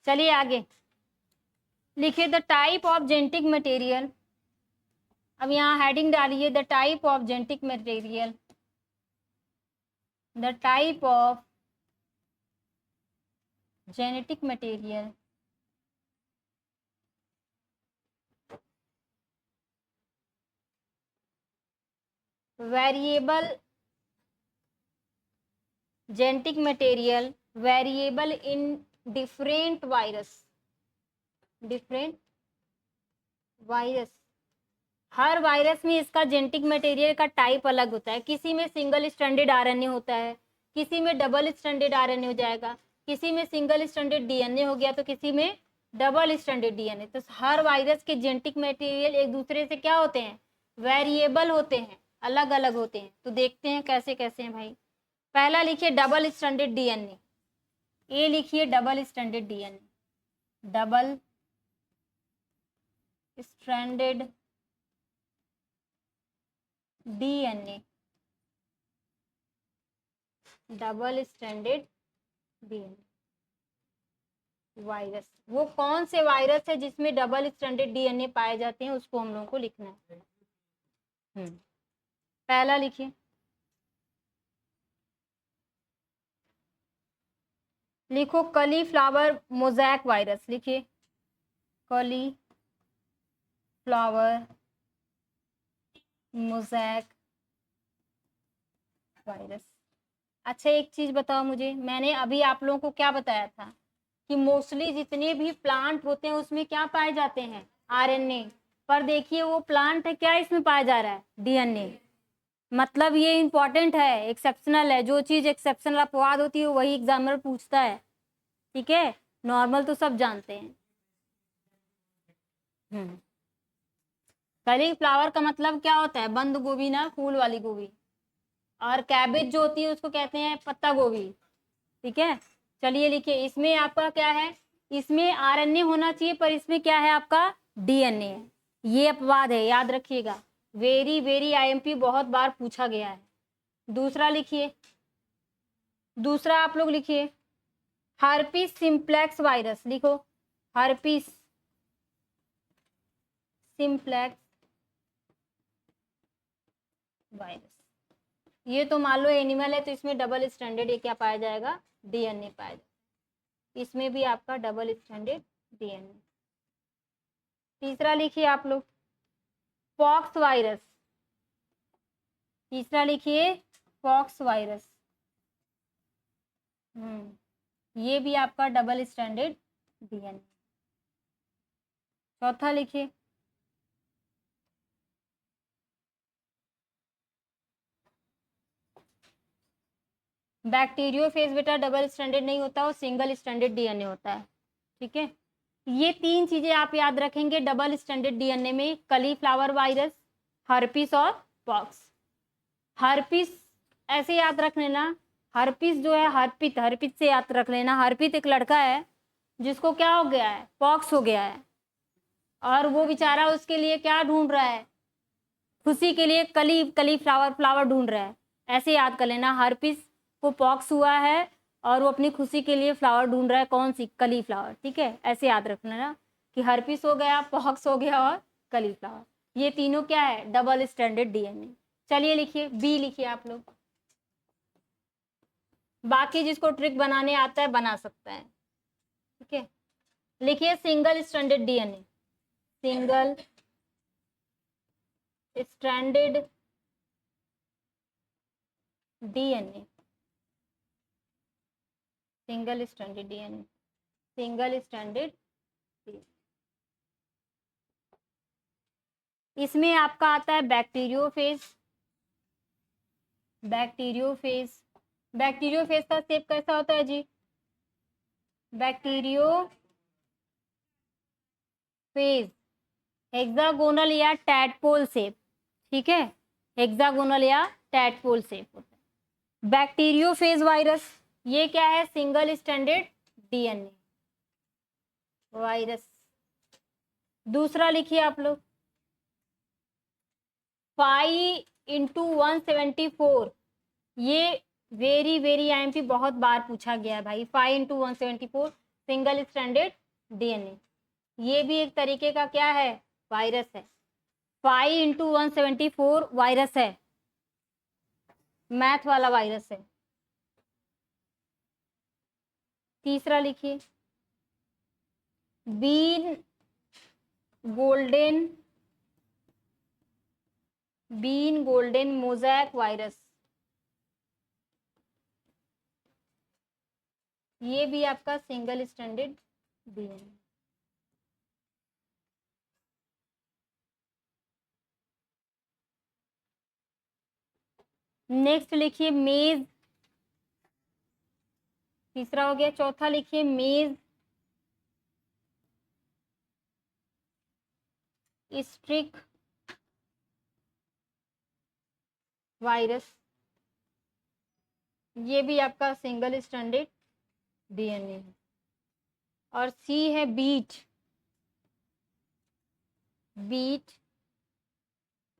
चलिए आगे लिखिए the type of genetic material. अब यहाँ हेडिंग डालिए the type of genetic material, the type of genetic material variable, genetic material variable in different virus, different virus. Her virus में इसका जेनेटिक मटेरियल का टाइप अलग होता है। किसी में सिंगल स्ट्रैंडेड आरएनए होता है, किसी में डबल स्ट्रैंडेड आरएनए हो जाएगा, किसी में सिंगल स्ट्रैंडेड डीएनए हो गया, तो किसी में डबल स्ट्रैंडेड डीएनए। तो हर वायरस के जेनेटिक मटेरियल एक दूसरे से क्या होते हैं, वेरिएबल होते हैं, अलग अलग होते हैं। तो देखते हैं कैसे कैसे हैं भाई। पहला लिखिए डबल स्ट्रैंडेड डीएनए, ये लिखिए double stranded DNA, double stranded DNA, double stranded DNA virus. वो कौन से वायरस है जिसमें डबल स्ट्रैंडेड डीएनए पाए जाते हैं, उसको हम लोगों को लिखना है। पहला लिखिए, लिखो कॉलीफ्लावर मोज़ैक वायरस, लिखिए कॉलीफ्लावर मोज़ैक वायरस। अच्छा एक चीज बताओ मुझे, मैंने अभी आप लोगों को क्या बताया था कि मोस्टली जितने भी प्लांट होते हैं उसमें क्या पाए जाते हैं, आरएनए। पर देखिए वो प्लांट है क्या, इसमें पाया जा रहा है डीएनए। मतलब ये इंपॉर्टेंट है, एक्सेप्शनल है, जो चीज एक्सेप्शनल अपवाद होती है वही एग्जामिनर पूछता है, ठीक है, नॉर्मल तो सब जानते हैं। कलीफ्लावर का मतलब क्या होता है, बंद गोभी ना, फूल वाली गोभी। और कैबेज जो होती है उसको कहते हैं पत्ता गोभी, ठीक है। चलिए लिखिए, इसमें आपका क्या है, इसमें आरएनए होना चाहिए पर इसमें क्या है आपका डीएनए है, ये अपवाद है, याद रखिएगा। वेरी वेरी आईएमपी बहुत बार पूछा गया है। दूसरा लिखिए, दूसरा आप लोग लिखिए, हर्पीस सिम्प्लेक्स वायरस, लिखो हर्पीस सिम्प्लेक्स वायरस। ये तो मान लो एनिमल है तो इसमें डबल स्टैंडर्ड ये क्या पाया जाएगा, डीएनए पाया जाएगा, इसमें भी आपका डबल स्टैंडर्ड डीएनए। तीसरा लिखिए आप लोग, पॉक्स वायरस, तीसरा लिखिए पॉक्स वायरस। ये भी आपका डबल स्टैंडर्ड डीएनए। चौथा लिखिए, बैक्टीरियोफेज बेटा डबल स्टैंडर्ड नहीं होता, वो सिंगल स्टैंडर्ड डीएनए होता है, ठीक है। ये तीन चीजें आप याद रखेंगे डबल स्टैंडर्ड डीएनए में, कलीफ्लावर वायरस, हर्पीस और पॉक्स। हर्पीस ऐसे याद रख लेना, हर्पीस जो है हर्पित, हर्पित से याद रख लेना। हर्पित एक लड़का है जिसको क्या हो गया है, पॉक्स हो गया है, और वो बेचारा उसके लिए क्या ढूंढ रहा है, खुशी के लिए कली कली फ्लावर फ्लावर ढूंढ रहा है। ऐसे याद कर लेना, हर्पिस को पॉक्स हुआ है और वो अपनी खुशी के लिए फ्लावर ढूंढ रहा है, कौन सी, कली फ्लावर, ठीक है। ऐसे याद रख लेना कि हर्पिस हो गया, पॉक्स हो गया और कली फ्लावर, ये तीनों क्या है, डबल स्टैंडर्ड डीएनए। चलिए लिखिए, बी लिखिए आप लोग, बाकी जिसको ट्रिक बनाने आता है बना सकता है, ठीक है। लिखिए single standard DNA, single standard DNA, single standard DNA, single standard DNA. इसमें आपका आता है बैक्टीरियोफेज, बैक्टीरियोफेज, बैक्टीरियोफेज का शेप कैसा होता है जी, बैक्टीरियोफेज हेक्सागोनल या टैडपोल शेप, ठीक है, हेक्सागोनल या टैडपोल शेप होता है। बैक्टीरियोफेज वायरस ये क्या है, सिंगल स्टैंडर्ड डीएनए वायरस। दूसरा लिखिए आप लोग, 5×174, ये वेरी वेरी आईएमपी बहुत बार पूछा गया है भाई। 5×174 सिंगल स्टैंडर्ड डीएनए, ये भी एक तरीके का क्या है, वायरस है। 5×174 वायरस है, मैथ वाला वायरस है। तीसरा लिखिए, bean golden, bean golden mosaic virus, ये भी आपका सिंगल स्टैंडर्ड डीएनए। नेक्स्ट लिखिए मेज, तीसरा हो गया। चौथा लिखिए मेज स्ट्रिक वायरस, ये भी आपका सिंगल स्टैंडर्ड डीएनए है। और सी है beet, beet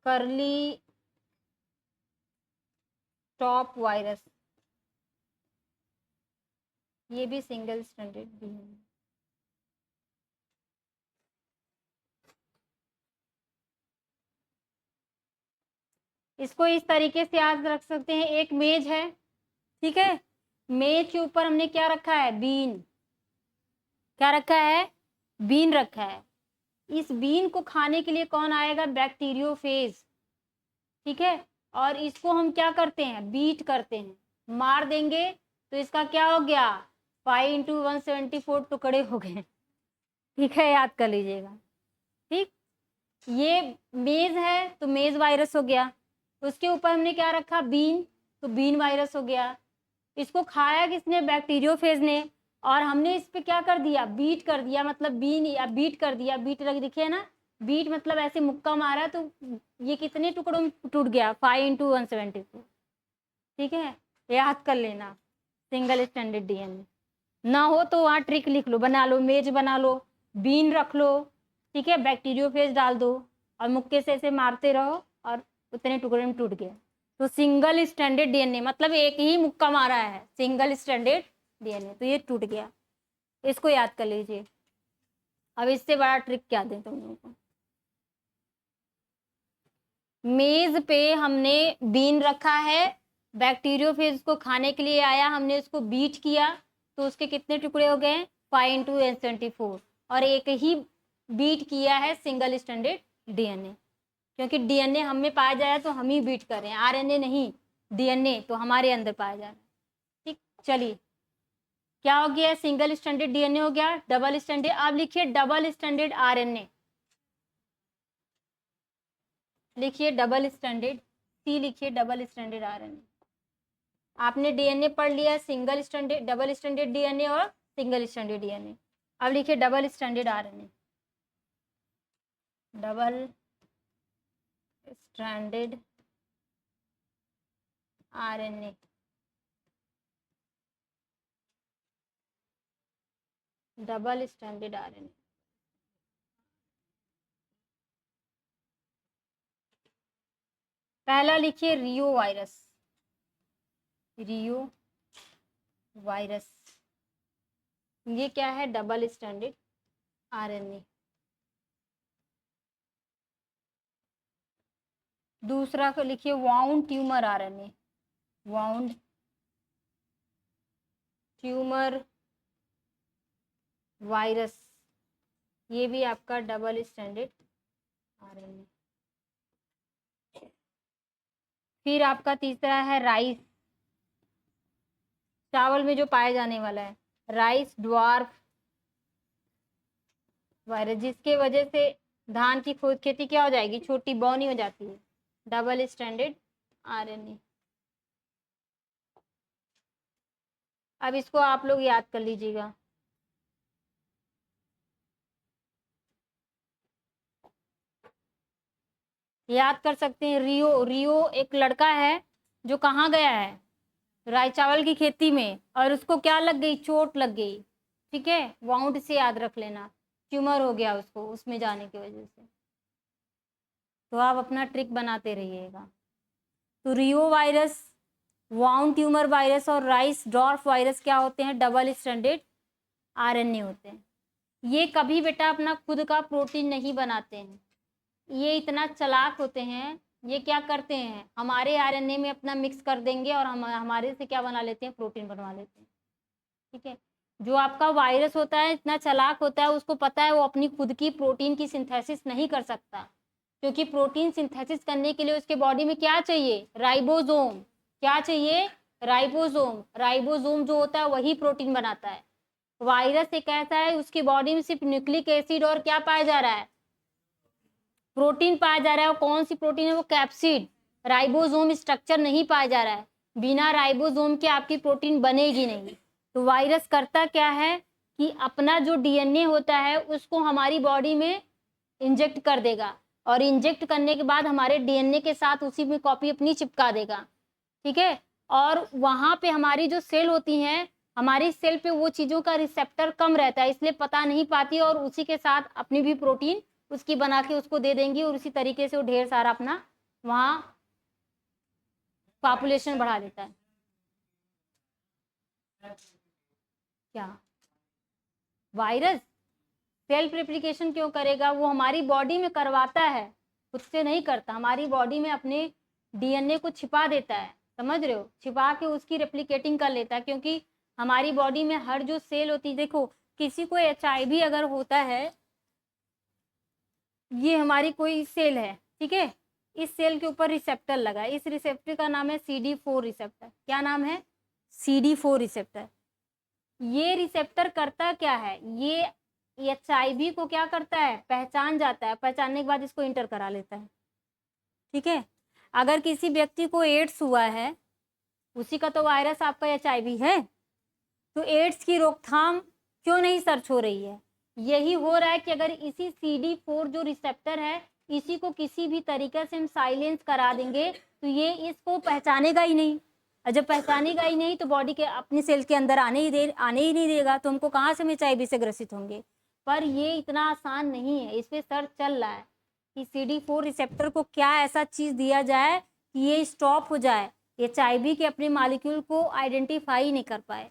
curly top virus, ये भी सिंगल स्टैंडर्ड डीएनए। इसको इस तरीके से याद रख सकते हैं, एक मेज है, ठीक है, मेज के ऊपर हमने क्या रखा है, बीन, क्या रखा है, बीन रखा है। इस बीन को खाने के लिए कौन आएगा, बैक्टीरियोफेज, ठीक है। और इसको हम क्या करते हैं, बीट करते हैं, मार देंगे तो इसका क्या हो गया, 5×174 टुकड़े हो गए, ठीक है, याद कर लीजिएगा, ठीक। ये मेज है तो मेज वायरस हो गया, उसके ऊपर हमने क्या रखा, बीन, तो बीन वायरस हो गया। इसको खाया किसने, बैक्टीरियोफेज ने, और हमने इस पे क्या कर दिया, बीट कर दिया, मतलब बीन या बीट कर दिया, बीट लग दिखे ना, बीट मतलब ऐसे मुक्का मारा तो ये कितने टुकड़ों में टूट गया, 5 × 172। ठीक है, याद कर लेना, सिंगल स्टैंडर्ड डीएनए। ना हो तो वहाँ ट्रिक लिख लो, बना लो, मेज बना लो, बीन रख लो, ठीक है, बैक्टीरियोफेज डाल दो और मुक्के से ऐसे मारते रहो और उतने टुकड़े में टूट गया। तो सिंगल स्टैंडर्ड डीएनए मतलब एक ही मुक्का मारा है, सिंगल स्टैंडर्ड डीएनए, तो ये टूट गया। इसको याद कर लीजिए। अब इससे बड़ा ट्रिक क्या दें तुम लोगों को। मेज पे हमने बीन रखा है, बैक्टीरियोफेज को खाने के लिए आया, हमने उसको बीट किया तो उसके कितने टुकड़े हो गए, 5 × 174, और एक ही बीट किया है सिंगल स्टैंडर्ड डीएनए, क्योंकि डीएनए हम में पाया जाए तो हम ही बीट कर रहे हैं, आरएनए नहीं, डीएनए तो हमारे अंदर पाया जा रहा है। ठीक, चलिए क्या हो गया, सिंगल स्टैंडर्ड डीएनए हो गया, डबल स्टैंडर्ड, अब लिखिए डबल स्टैंडर्ड आरएनए, लिखिए डबल स्टैंडर्ड, सी लिखिए डबल स्टैंडर्ड आरएनए। आपने डीएनए पढ़ लिया, single standard, double standard DNA और सिंगल स्टैंडर्ड डीएनए। अब लिखिए double standard RNA, double standard RNA, double standard RNA. पहला लिखिए रियो वायरस, रियो वायरस, ये क्या है, डबल स्टैंडर्ड आरएनए। दूसरा को लिखिए wound tumour RNA, wound tumour virus, ये भी आपका डबल स्टैंडर्ड आरएनए। फिर आपका तीसरा है राइस, चावल में जो पाया जाने वाला है, राइस ड्वार्फ वायरस, जिसके वजह से धान की खेती क्या हो जाएगी, छोटी बौनी हो जाती है, डबल स्टैंडर्ड आरएनए। अब इसको आप लोग याद कर लीजिएगा। याद कर सकते हैं, रियो, रियो एक लड़का है जो कहाँ गया है, राई चावल की खेती में, और उसको क्या लग गई, चोट लग गई, ठीक है, वाउंड से याद रख लेना, ट्यूमर हो गया उसको उसमें जाने की वजह से। तो आप अपना ट्रिक बनाते रहिएगा। तो रियो वायरस, वाउंड ट्यूमर वायरस और राइस डॉर्फ वायरस क्या होते हैं, डबल स्टैंडर्ड आरएनए होते हैं। ये कभी बेटा अपना खुद का प्रोटीन नहीं बनाते हैं, ये इतना चालाक होते हैं, ये क्या करते हैं, हमारे आरएनए में अपना मिक्स कर देंगे और हम हमारे से क्या बना लेते हैं, प्रोटीन बनवा लेते हैं। ठीक है, जो आपका वायरस होता है इतना चालाक होता है, उसको पता है वो अपनी खुद की प्रोटीन की सिंथेसिस नहीं कर सकता, क्योंकि प्रोटीन सिंथेसिस करने के लिए उसके बॉडी में क्या चाहिए, राइबोसोम, क्या चाहिए, राइबोसोम, राइबोसोम जो होता है वही प्रोटीन बनाता है। वायरस एक ऐसा है, उसकी बॉडी में सिर्फ न्यूक्लिक एसिड और क्या पाया जा रहा है, प्रोटीन पाया जा रहा है, और कौन सी प्रोटीन है वो, कैप्सिड, राइबोसोम स्ट्रक्चर नहीं पाया जा रहा है, बिना राइबोसोम के आपकी प्रोटीन बनेगी नहीं। तो वायरस करता क्या है कि अपना जो डीएनए होता है उसको हमारी बॉडी में इंजेक्ट कर देगा, और इंजेक्ट करने के बाद हमारे डीएनए के साथ उसी में कॉपी अपनी चिपका देगा, ठीक है, और वहां पे हमारी जो सेल होती हैं, हमारी सेल पे वो चीजों का रिसेप्टर कम रहता है, इसलिए पता नहीं पाती, और उसी के साथ अपनी भी प्रोटीन उसकी बना के उसको दे देंगी, और उसी तरीके से वो ढेर सारा अपना वहां पॉपुलेशन बढ़ा देता है। क्या वायरस सेल्फ रेप्लिकेशन क्यों करेगा, वो हमारी बॉडी में करवाता है, खुद से नहीं करता, हमारी बॉडी में अपने डीएनए को छिपा देता है, समझ रहे हो, छिपा के उसकी रेप्लिकेटिंग कर लेता है, क्योंकि हमारी बॉडी में हर जो सेल होती है, देखो किसी को HIV अगर होता है, ये हमारी कोई सेल है, ठीक है, इस सेल के ऊपर रिसेप्टर लगा है, इस रिसेप्टर का नाम है CD4 रिसेप्टर, क्या नाम है, CD4 रिसेप्टर। ये रिसेप्टर करता क्या है, ये HIV को क्या करता है, पहचान जाता है, पहचानने के बाद इसको इंटर करा लेता है, ठीक है, अगर किसी व्यक्ति को एड्स हुआ है, उसी का तो वायरस आपका HIV है, तो एड्स की रोकथाम क्यों नहीं सर्च हो रही है? यही हो रहा है कि अगर इसी CD4 जो रिसेप्टर है, इसी को किसी भी तरीके से हम साइलेंस करा देंगे तो ये इसको पहचानेगा ही नहीं, और जब पहचानेगा ही नहीं तो बॉडी के अपने सेल के अंदर आने ही नहीं देगा, तो हमको कहाँ से हम HIV से ग्रसित होंगे? पर ये इतना आसान नहीं है, इस पे सर्च चल रहा है कि CD4 रिसेप्टर को क्या ऐसा चीज़ दिया जाए कि ये स्टॉप हो जाए, HIV के अपने मॉलिक्यूल को आइडेंटिफाई नहीं कर पाए।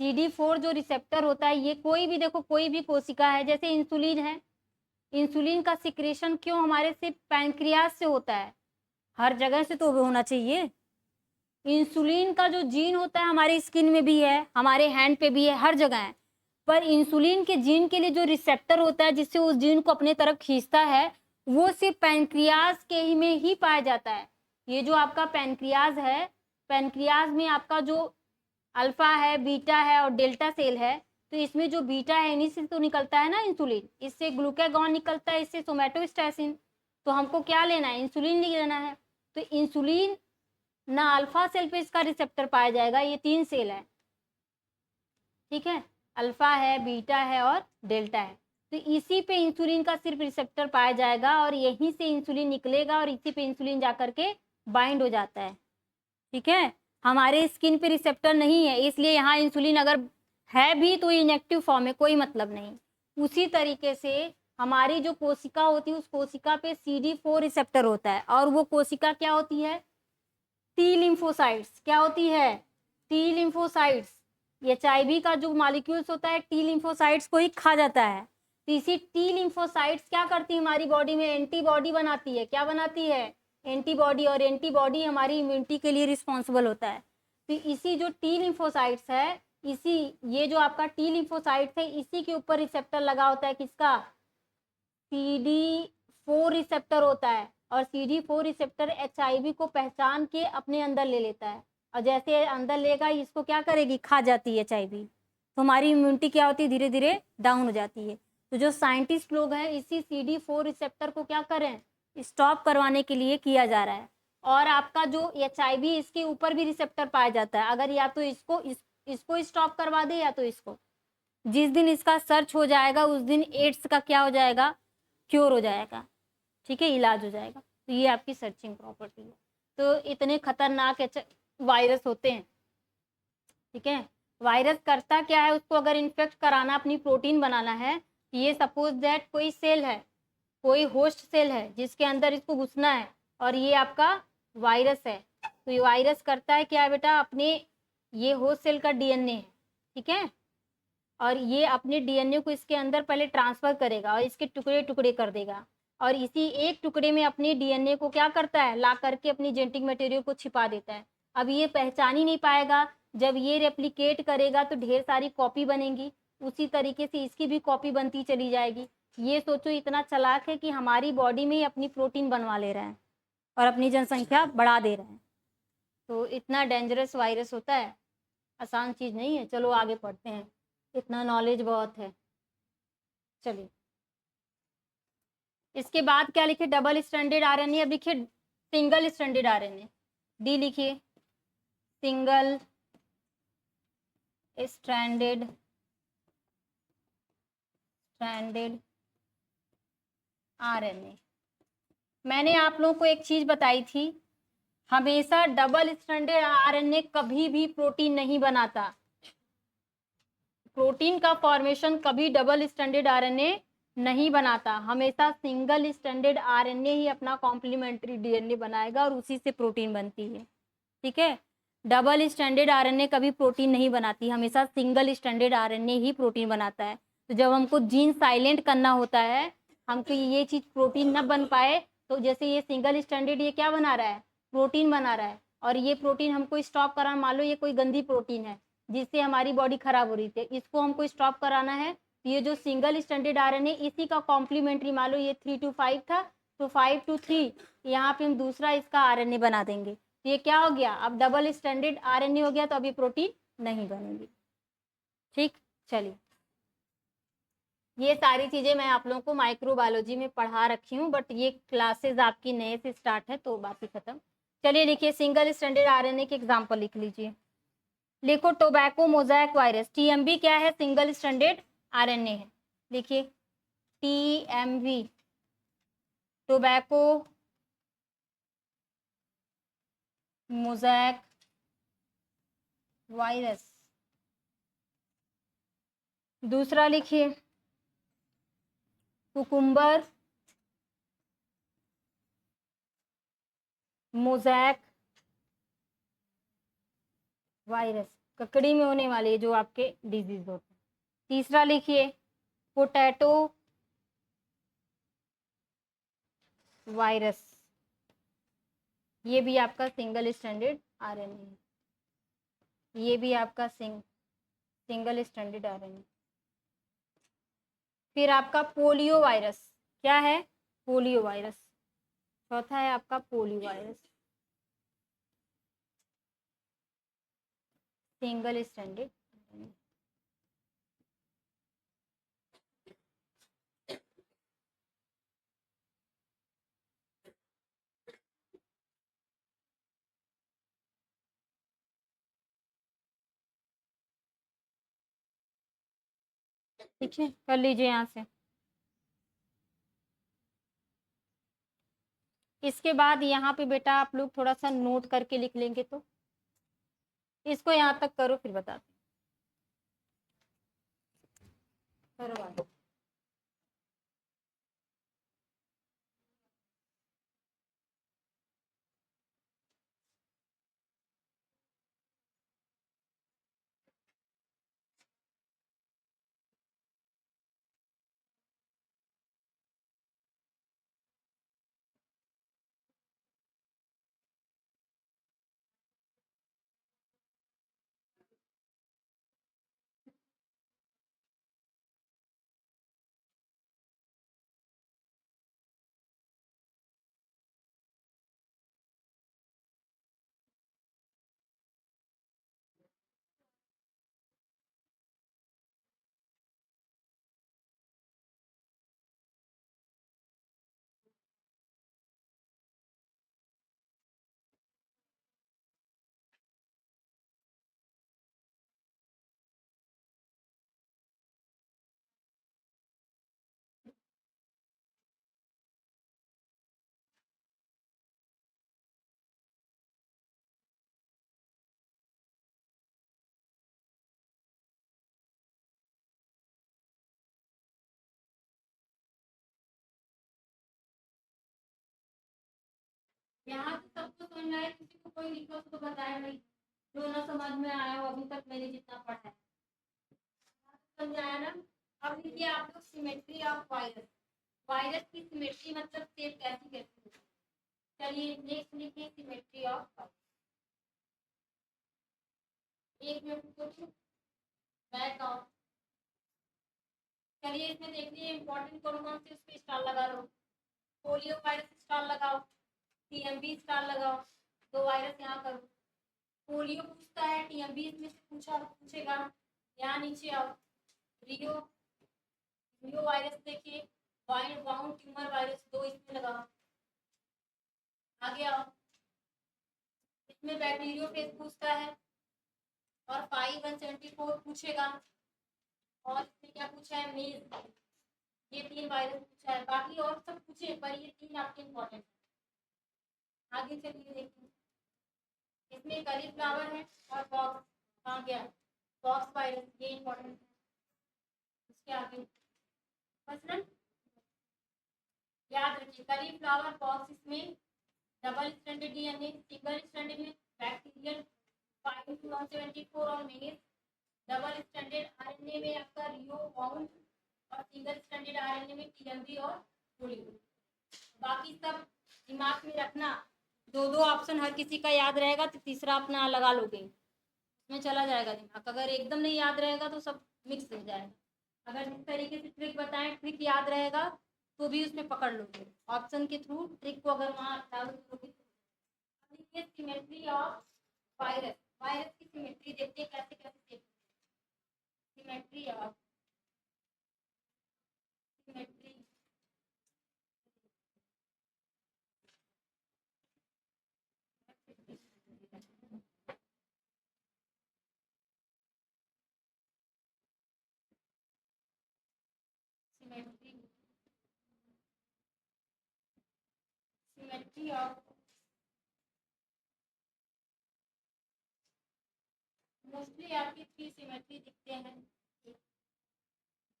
CD4 जो रिसेप्टर होता है, ये कोई भी देखो, कोई भी कोशिका है, जैसे इंसुलिन है, इंसुलिन का सिक्रेशन क्यों हमारे से पैंक्रियाज से होता है? हर जगह से तो होना चाहिए। इंसुलिन का जो जीन होता है हमारी स्किन में भी है, हमारे हैंड पे भी है, हर जगह है, पर इंसुलिन के जीन के लिए जो रिसेप्टर होता है जिससे उस जीन को अपने तरफ खींचता है, वो सिर्फ पैंक्रियाज के ही में ही पाया जाता है। ये जो आपका पैंक्रियाज है, पैंक्रियाज में आपका जो अल्फा है, बीटा है और डेल्टा सेल है, तो इसमें जो बीटा है इन्हीं से तो निकलता है ना इंसुलिन, इससे ग्लूकागॉन निकलता है, इससे सोमैटोस्टैसिन। तो हमको क्या लेना है? इंसुलिन नहीं लेना है। तो इंसुलिन ना अल्फा सेल पे इसका रिसेप्टर पाया जाएगा, ये 3 सेल है, ठीक है, अल्फा है, बीटा है और डेल्टा है, तो इसी पे इंसुलिन का सिर्फ रिसेप्टर पाया जाएगा और यहीं से इंसुलिन निकलेगा और इसी पे इंसुलिन जा करके बाइंड हो जाता है, ठीक है। हमारे स्किन पे रिसेप्टर नहीं है, इसलिए यहाँ इंसुलिन अगर है भी तो इनएक्टिव फॉर्म है, कोई मतलब नहीं। उसी तरीके से हमारी जो कोशिका होती है, उस कोशिका पे CD4 रिसेप्टर होता है, और वो कोशिका क्या होती है? T lymphocytes. क्या होती है? T lymphocytes. HIV का जो मॉलिक्यूल्स होता है टी लिम्फोसाइट्स को ही खा जाता है। तो इसी टी लिम्फोसाइट्स क्या करती है हमारी बॉडी में? एंटीबॉडी बनाती है। क्या बनाती है? एंटीबॉडी। और एंटीबॉडी हमारी इम्यूनिटी के लिए रिस्पॉन्सिबल होता है। तो इसी जो टी लिम्फोसाइट्स है, इसी ये जो आपका टी लिम्फोसाइट्स है, इसी के ऊपर रिसेप्टर लगा होता है, किसका? CD4 रिसेप्टर होता है, और CD4 रिसेप्टर HIV को पहचान के अपने अंदर ले लेता है, और जैसे अंदर लेगा इसको क्या करेगी? खा जाती है HIV। तो हमारी इम्यूनिटी क्या होती है? धीरे धीरे डाउन हो जाती है। तो जो साइंटिस्ट लोग हैं इसी CD4 रिसेप्टर को क्या करें? स्टॉप करवाने के लिए किया जा रहा है। और आपका जो HIV इसके ऊपर भी रिसेप्टर पाया जाता है, अगर या तो इसको स्टॉप करवा दे या तो इसको, जिस दिन इसका सर्च हो जाएगा उस दिन एड्स का क्या हो जाएगा? क्योर हो जाएगा, ठीक है, इलाज हो जाएगा। तो ये आपकी सर्चिंग प्रॉपर्टी है। तो इतने खतरनाक वायरस होते हैं, ठीक है। वायरस करता क्या है? उसको अगर इन्फेक्ट कराना, अपनी प्रोटीन बनाना है, ये सपोज दैट कोई सेल है, कोई होस्ट सेल है जिसके अंदर इसको घुसना है, और ये आपका वायरस है। तो ये वायरस करता है क्या है बेटा? अपने ये होस्ट सेल का DNA है, ठीक है, और ये अपने DNA को इसके अंदर पहले ट्रांसफर करेगा और इसके टुकड़े टुकड़े कर देगा, और इसी एक टुकड़े में अपने DNA को क्या करता है? ला करके अपनी जेनेटिक मटेरियल को छिपा देता है। अब ये पहचान ही नहीं पाएगा, जब ये रेप्लिकेट करेगा तो ढेर सारी कॉपी बनेंगी, उसी तरीके से इसकी भी कॉपी बनती चली जाएगी। ये सोचो इतना चालाक है कि हमारी बॉडी में ही अपनी प्रोटीन बनवा ले रहा है और अपनी जनसंख्या बढ़ा दे रहा है। तो इतना डेंजरस वायरस होता है, आसान चीज़ नहीं है। चलो आगे पढ़ते हैं, इतना नॉलेज बहुत है। चलिए, इसके बाद क्या लिखे? Double stranded RNA। अब लिखिए सिंगल स्ट्रैंडेड RNA, डी लिखिए, सिंगल स्ट्रैंडेड RNA। मैंने आप लोगों को एक चीज बताई थी, हमेशा डबल स्ट्रैंडेड RNA कभी भी प्रोटीन नहीं बनाता। प्रोटीन का फॉर्मेशन कभी डबल स्ट्रैंडेड RNA नहीं बनाता, हमेशा सिंगल स्ट्रैंडेड RNA ही अपना कॉम्प्लीमेंट्री DNA बनाएगा और उसी से प्रोटीन बनती है, ठीक है। डबल स्ट्रैंडेड RNA कभी प्रोटीन नहीं बनाती, हमेशा सिंगल स्ट्रैंडेड RNA ही प्रोटीन बनाता है। तो जब हमको जीन साइलेंट करना होता है, हमको ये चीज़ प्रोटीन न बन पाए, तो जैसे ये सिंगल स्ट्रैंडेड ये क्या बना रहा है? प्रोटीन बना रहा है, और ये प्रोटीन हमको स्टॉप कराना, मान लो ये कोई गंदी प्रोटीन है जिससे हमारी बॉडी खराब हो रही थी, इसको हमको स्टॉप कराना है। ये जो सिंगल स्ट्रैंडेड RNA इसी का कॉम्प्लीमेंट्री, मान लो ये 3 to 5 था, तो 5 to 3 यहाँ पे हम दूसरा इसका RNA बना देंगे, तो ये क्या हो गया? अब डबल स्ट्रैंडेड RNA हो गया, तो अभी प्रोटीन नहीं बनेगी, ठीक। चलिए ये सारी चीजें मैं आप लोगों को माइक्रोबायोलॉजी में पढ़ा रखी हूँ, बट ये क्लासेस आपकी नए से स्टार्ट है तो बात ही खत्म। चलिए लिखिए, सिंगल स्टैंडर्ड आरएनए के एग्जाम्पल लिख लीजिए। लिखो, टोबैको मोजाइक वायरस। टीएमवी क्या है? सिंगल स्टैंडर्ड आरएनए है। लिखिए टीएमवी, टोबैको मोजाइक वायरस। दूसरा लिखिए कुकुम्बर मोजैक वायरस, ककड़ी में होने वाले जो आपके डिजीज होते हैं। तीसरा लिखिए पोटैटो वायरस, ये भी आपका सिंगल स्टैंडर्ड आरएनए है। ये भी आपका सिंगल स्टैंडर्ड आरएनए। फिर आपका पोलियो वायरस, क्या है? Polio virus. चौथा है आपका पोलियो वायरस, सिंगल स्टैंडर्ड। ठीक है, कर लीजिए यहाँ से। इसके बाद यहाँ पे बेटा आप लोग थोड़ा सा नोट करके लिख लेंगे तो इसको यहाँ तक करो, फिर बताते हैं। करो आगे। यहाँ से सबको समझ में आया? किसी को कोई दिक्कत तो बताया नहीं, जो ना समझ में आया हो अभी तक मैंने जितना पढ़ा है समझ आया ना? अब लिखिए आप लोग सिमेट्री ऑफ वायरस। वायरस की सिमेट्री मतलब शेप कैसी कैसी होती है। चलिए नेक्स्ट लिखिए सिमेट्री ऑफ वायरस। एक मिनट कुछ बैक ऑफ। चलिए इसमें देख लीजिए इंपॉर्टेंट कौन कौन से उसके स्टार लगा लो। पोलियो वायरस स्टार लगाओ, टीएमबी स्टार लगाओ, दो वायरस यहाँ करो। पोलियो पूछता है, टीएमबी इसमें से पूछेगा। यहाँ नीचे आओ, रियो रियो वायरस देखिए, वाइल्ड बाउंड ट्यूमर वायरस, दो इसमें लगाओ। आगे आओ, इसमें बैक्टीरियो फेज पूछता है और 5174 पूछेगा। और इसमें क्या पूछा है? मेज, ये तीन वायरस पूछा है। बाकी और सब पूछे पर ये तीन आपके इंपॉर्टेंट है। आगे चलिए देखिए, इसमें कॉलीफ्लावर है और पॉक्स, कहाँ गया? पॉक्स वायरस, ये इंपॉर्टेंट है। उसके आगे मसलन याद रखिए कॉलीफ्लावर पॉक्स, इसमें double standard DNA, single standard में बैक्टीरियल 5174 और मेज, डबल स्टैंडर्ड आरएनए में आपका रियो बाउंड और सिंगल स्टैंडर्ड आरएनए में टीएमवी और पोलियो। बाकी सब दिमाग में रखना, दो दो ऑप्शन हर किसी का याद रहेगा तो तीसरा अपना लगा लोगे, उसमें चला जाएगा दिमाग। अगर एकदम नहीं याद रहेगा तो सब मिक्स हो जाएगा। अगर जिस तरीके से ट्रिक बताएं, ट्रिक याद रहेगा तो भी उसमें पकड़ लोगे, ऑप्शन के थ्रू ट्रिक को अगर वहाँ लागू करोगे तो। देखिए सिमेट्री ऑफ वायरस, वायरस की सिमेट्री देखते हैं कैसे कैसे symmetry of symmetry of mostly आपके 3 सिमेट्री दिखते हैं। एक,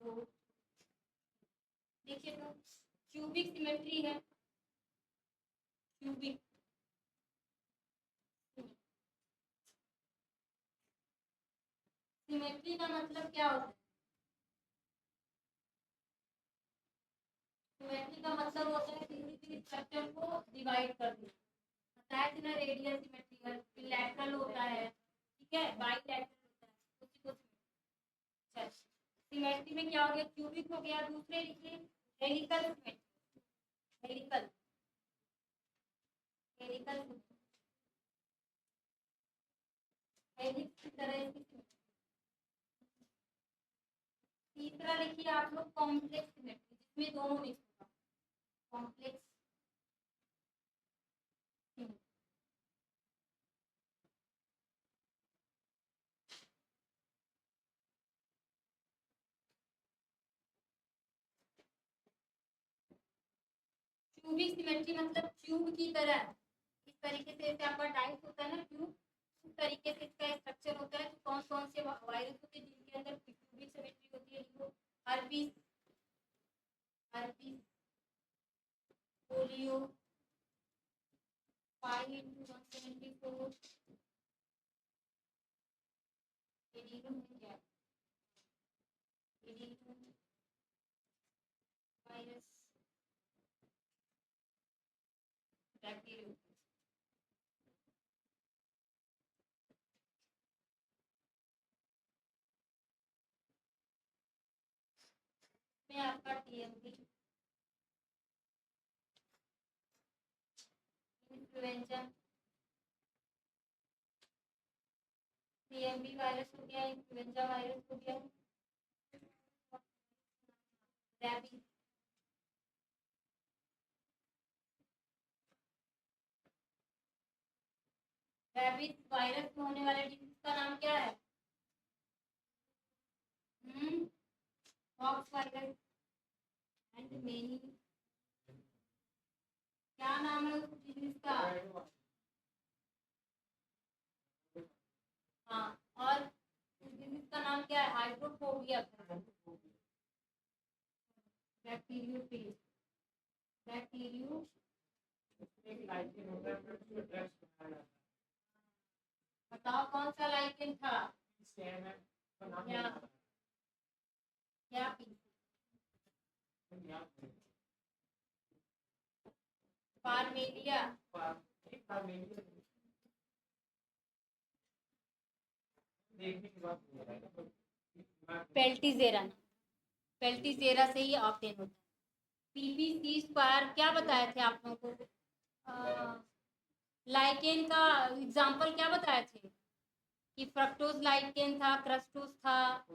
दो, देखिए तो क्यूबिक सिमेट्री है, क्यूबिक सिमेट्री का मतलब क्या होता है? सिमेट्री का मतलब होता है किसी स्ट्रक्चर को डिवाइड कर देना। बताया थी ना, रेडियल सिमेट्रिकल, लैटरल होता है, ठीक है, बाईलैटरल होता है, उसी को सिमेट्री में क्या हो गया, क्यूबिक हो गया। दूसरे लिखिए helical symmetry, helical helical helix की तरह इसकी symmetry। तीसरा लिखिए आप लोग कॉम्प्लेक्स सिमेट्री, जिसमें दोनों मिक्स होगा, कॉम्प्लेक्स सिमेट्री। क्यूबिक सिमेट्री मतलब क्यूब की तरह, इस तरीके से जैसे आपका डाइस होता है ना क्यूब, उस तरीके से इसका स्ट्रक्चर होता है। तो कौन कौन से वायरस होते हैं जिनके अंदर क्यूबिक सिमेट्री होती है? लिखो herpes, herpes, polio, 5x174, adeno में क्या, एडिनो वायरस, बैक्टीरिया। में आपका टीएमपी, इन्फ्लुएंजा, टीएमपी वायरस हो गया, इन्फ्लुएंजा वायरस हो गया, रैबीज, रैबीज वायरस में होने वाले डिजीज का नाम क्या है? पॉक्स वायरस एंड मेनी, क्या नाम है उस डिजीज का? हाँ, और उस डिजीज का नाम क्या है? Hydrophobia, bacteriophage, bacterio. बताओ कौन सा लाइकेन था? क्या क्या पारमेलिया, पेल्टीजेरा, पेल्टीजेरा से ही ऑब्टेन होता है। पीपीसी स्क्वायर क्या बताए थे आप लोगों को? लाइकेन का एग्जांपल क्या बताए थे? कि फ्रक्टोज लाइकेन था, क्रस्टोस था,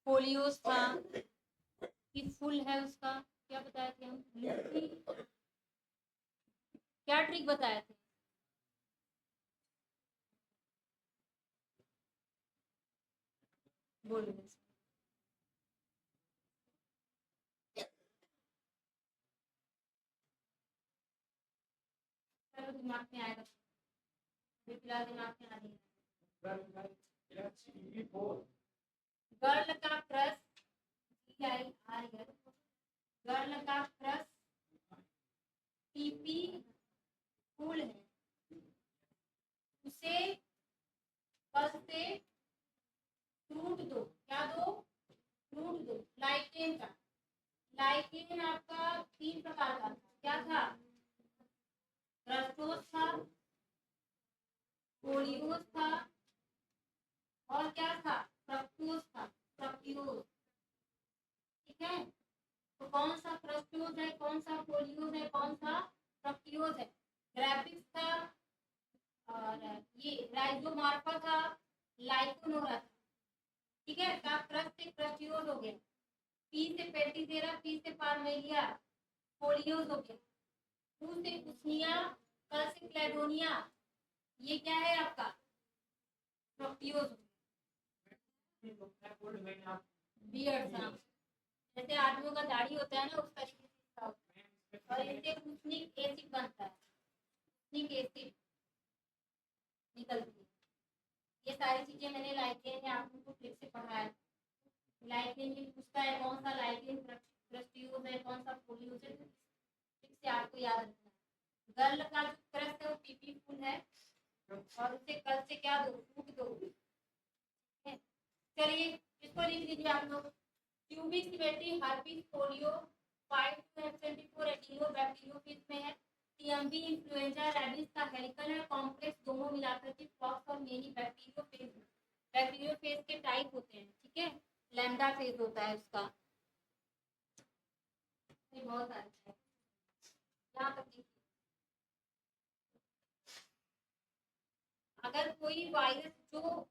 फोलियोस था, कि फुल है उसका क्या बताए थे हम? क्या ट्रिक बताए थे? बोलो। चलो दिमाग में आएगा, फिलहाल दिमाग में आ रही है। गर्ल का क्रश, गर्ल का क्रश पीपी फूल है, उसे कल से फ्रूट दो, क्या दो? फ्रूट दो। लाइकेन का, लाइकेन आपका 3 प्रकार का था, क्या था? क्रस्टोस था, पोलियोस था, और क्या था? फ्रक्टोस था, फ्रक्टियोस, ठीक है। तो कौन सा क्रस्टोस है, कौन सा पोलियोस है, कौन सा फ्रक्टियोस है? ग्राफिक्स था, और ये राइजोमार्फा था, लाइकोनोरा था, ठीक है। का क्रस्ट से क्रस्टियोस हो गया, पी से पेल्टीजेरा, पी से पारमेलिया, पोलियोस हो गया, पू से कुस्निया, कल से क्लेडोनिया, ये क्या है आपका? फ्रक्टियोस। बियर्ड, हाँ, जैसे आदमियों का दाढ़ी होता है ना, उस तरीके से इसका होता है। और इससे उसनिक एसिड बनता है, उसनिक एसिड निकलती है। ये सारी चीजें मैंने लाइकेन में आप लोगों को फिर से पढ़ाया। लाइकेन भी पूछता है कौन सा लाइकेन क्रस्टियोस है, कौन सा फोलियोस है, फिर से आपको याद रखना है। गर्ल का जो क्रस्ट है वो पीपी फूल है और उसे कल से क्या दो, फूट दो। चलिए इसको लिख लीजिए आप लोग। Cubic symmetry, herpes, polio, 5 to F24 adeno bacteriophage में है। टीएमवी, इन्फ्लुएंजा, रेबीज का हेलिकल है, कॉम्प्लेक्स दोनों मिलाकर के पॉक्स और मेनी बैक्टीरियोफेज। बैक्टीरियोफेज के टाइप होते हैं, ठीक है। लैम्डा फेज होता है उसका। ये बहुत अच्छा है, यहाँ तक देखिए। अगर कोई वायरस जो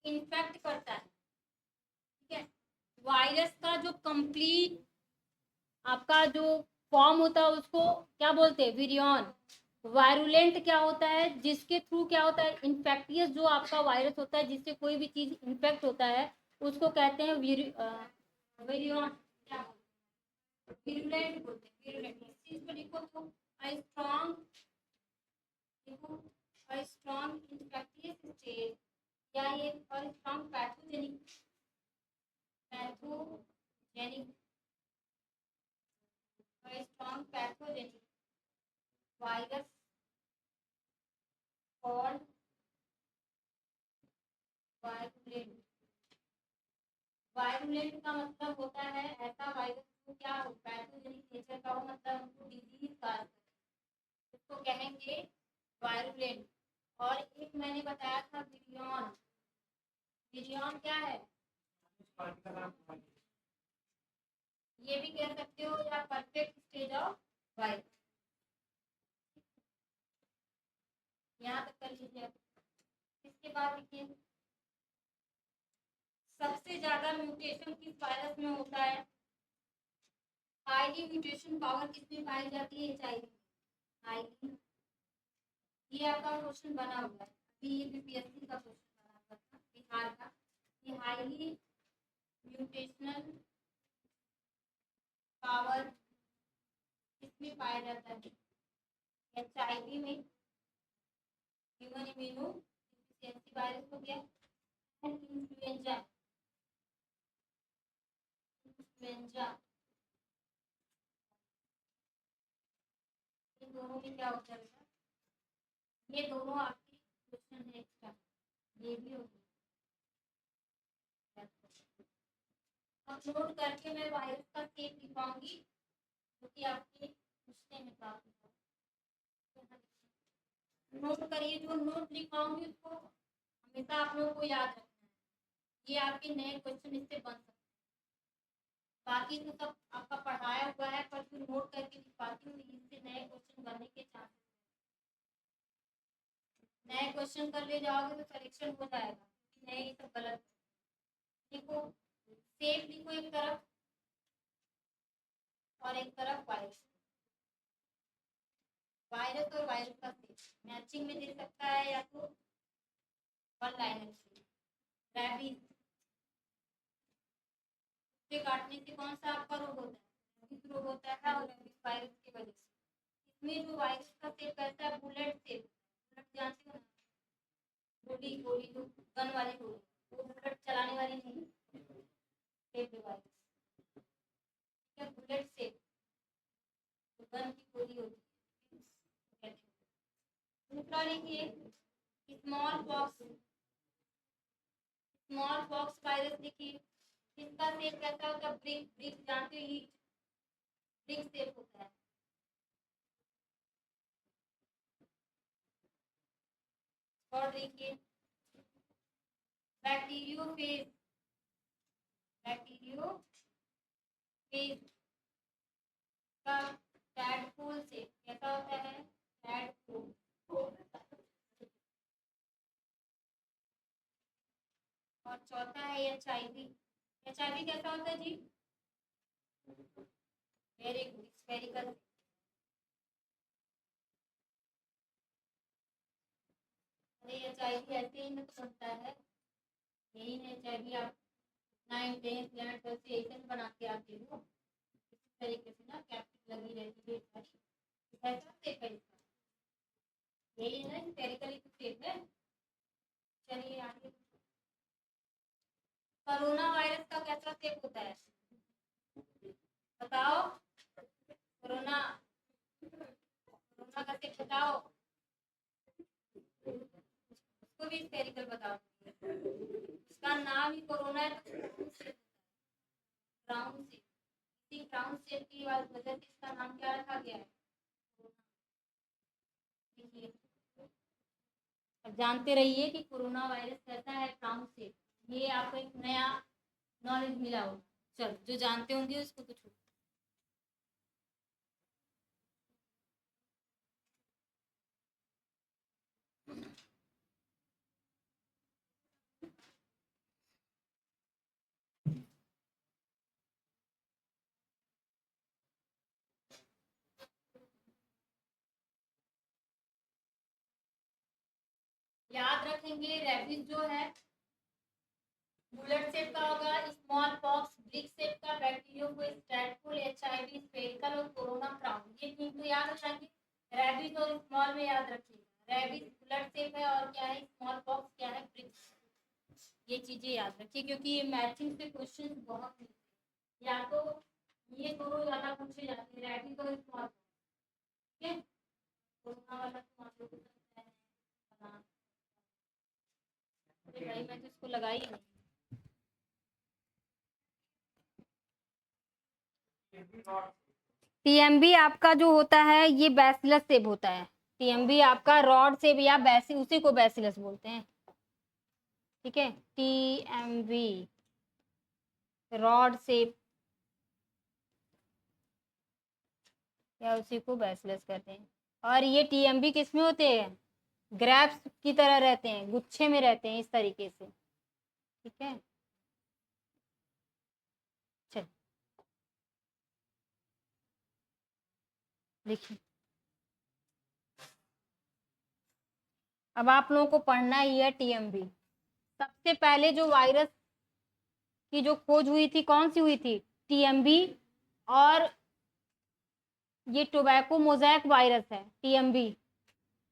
इन्फेक्ट करता है, ठीक है, वायरस का जो कंप्लीट आपका जो फॉर्म होता है उसको क्या बोलते हैं, विरियन। वायरुलेंट क्या होता है, जिसके थ्रू क्या होता है, इन्फेक्टियस जो आपका वायरस होता है जिससे कोई भी चीज इन्फेक्ट होता है उसको कहते हैं विरियन। क्या विरुलेंट बोलते हैं, विरुलेंट। इस चीज को लिखो तो स्ट्रॉन्ग, देखो स्ट्रॉन्ग इन्फेक्टियस स्टेट, या ये और strong pathogenic, pathogenic, strong pathogenic virus called virulent. Virulent का मतलब होता है ऐसा वायरस जो क्या हो, पैथोजेनिक नेचर का हो, मतलब उनको डिजीज का, उसको कहेंगे वायरुलेंट। और एक मैंने बताया था विरियन। विरियन क्या है, ये भी कह सकते हो, या परफेक्ट स्टेज ऑफ वायरस। यहाँ तक कर लीजिए। इसके बाद देखिए सबसे ज्यादा म्यूटेशन किस वायरस में होता है, हाईली म्यूटेशन पावर किसमें पाई जाती है, एचआईवी। हाईली, ये आपका क्वेश्चन बना हुआ है अभी, ये बीपीएससी का क्वेश्चन बना हुआ था बिहार का। ये हाईली म्यूटेशनल पावर किसमें पाया जाता है, एचआईवी में, ह्यूमन इम्यूनो डिफिशियंसी वायरस हो गया, इन्फ्लुएंजा। इन्फ्लुएंजा इन दोनों में क्या होता है, ये दोनों आपके क्वेश्चन है एक्स्ट्रा, ये भी होगी। अब नोट करके मैं वायरस का सेप लिखवाऊंगी जो कि आपके पूछते हैं काफी। नोट करिए, जो नोट लिखवाऊंगी उसको हमेशा आप लोगों को याद रखना है, ये आपके नए क्वेश्चन इससे बन सकते हैं। बाकी तो सब आपका पढ़ाया हुआ है, पर जो नोट करके लिखवाती हूँ इससे नए क्वेश्चन बनने के चांसेस, नए क्वेश्चन कर ले जाओगे तो करेक्शन हो जाएगा, नए ये सब गलत। लिखो सेफ, लिखो एक तरफ और एक तरफ वायरस। वायरस और वायरस का सेफ मैचिंग में दे सकता है, या तो वन लाइनर से। रैबीज से काटने से कौन सा आपका रोग होता है, रैबीज रोग होता है, और रैबीज वायरस की वजह से। इसमें जो वायरस का सेफ कैसा है, बुलेट सेफ। बुलेट जानते हो ना, गोली, गोली जो गन वाली गोली, वो बुलेट चलाने वाली नहीं, सेफ वायरस, क्या बुलेट सेफ, तो गन की गोली होती है। दूसरा लिखिए small pox, small pox virus लिखिए, इसका सेप कैसा होता है, ब्रिक, ब्रिक जानते हो, ईट, ब्रिक सेप होता है। और देखिए बैक्टीरियोफेज, बैक्टीरियोफेज का टैडपोल सेप कैसा होता है, टैडपोल। और चौथा है एचआईवी। एचआईवी कैसा होता है जी, वेरी गुड, स्फेरिकल। अरे एचआईवी ऐसे ही में तो बनता है, यही है एचआईवी। आप 9, 10, 11, 12 से ऐसे बना के आते हो इस तरीके से ना, कैप्टन लगी रहती है ऐसा शेप है इसका, यही है ना स्फेरिकल शेप है। चलिए आगे, कोरोना वायरस का कैसा शेप होता है बताओ, कोरोना कोरोना का शेप बताओ, उसको भी स्फेरिकल बताओ, उसका नाम ही कोरोना है तो क्राउन शेप, इसी क्राउन शेप की वजह से इसका नाम क्या रखा गया है। देखिए अब जानते रहिए कि कोरोना वायरस कैसा है, क्राउन शेप। ये आपको एक नया नॉलेज मिला होगा। चलो जो जानते होंगे उसको तो छोड़। याद रखेंगे रेबीज जो है बुलेट शेप का होगा, स्मॉल पॉक्स ब्रिक शेप का, बैक्टीरियोफेज, स्टैटफुल, एचआईवी, स्फेरिकल और कोरोना क्राउन। ये तीन तो याद रखेंगे, रेबीज और स्मॉल में याद रखिएगा। रेबीज बुलेट शेप है और क्या है, स्मॉल पॉक्स क्या है, ब्रिक। ये चीजें याद रखिए क्योंकि ये मैचिंग से क्वेश्चन बहुत मिलते हैं, या तो ये दोनों ज्यादा पूछे जाते हैं, रेबीज और स्मॉल। ठीक है, कोरोना वाला तो आप लोगों को पता है। भाई मैं तो इसको लगाई नहीं। टीएमबी आपका जो होता है ये बैसिलस सेप होता है। टीएमबी आपका रॉड सेप या बैसी, उसी को बैसिलस बोलते हैं। ठीक है, टीएमबी रॉड सेप या उसी को बैसिलस कहते हैं। और ये टीएमबी किस में होते हैं, ग्रैप्स की तरह रहते हैं, गुच्छे में रहते हैं इस तरीके से। ठीक है, चल देखिए अब आप लोगों को पढ़ना ही है टीएमबी। सबसे पहले जो वायरस की जो खोज हुई थी कौन सी हुई थी, टीएमबी। और ये टोबैको मोज़ैक वायरस है टीएमबी।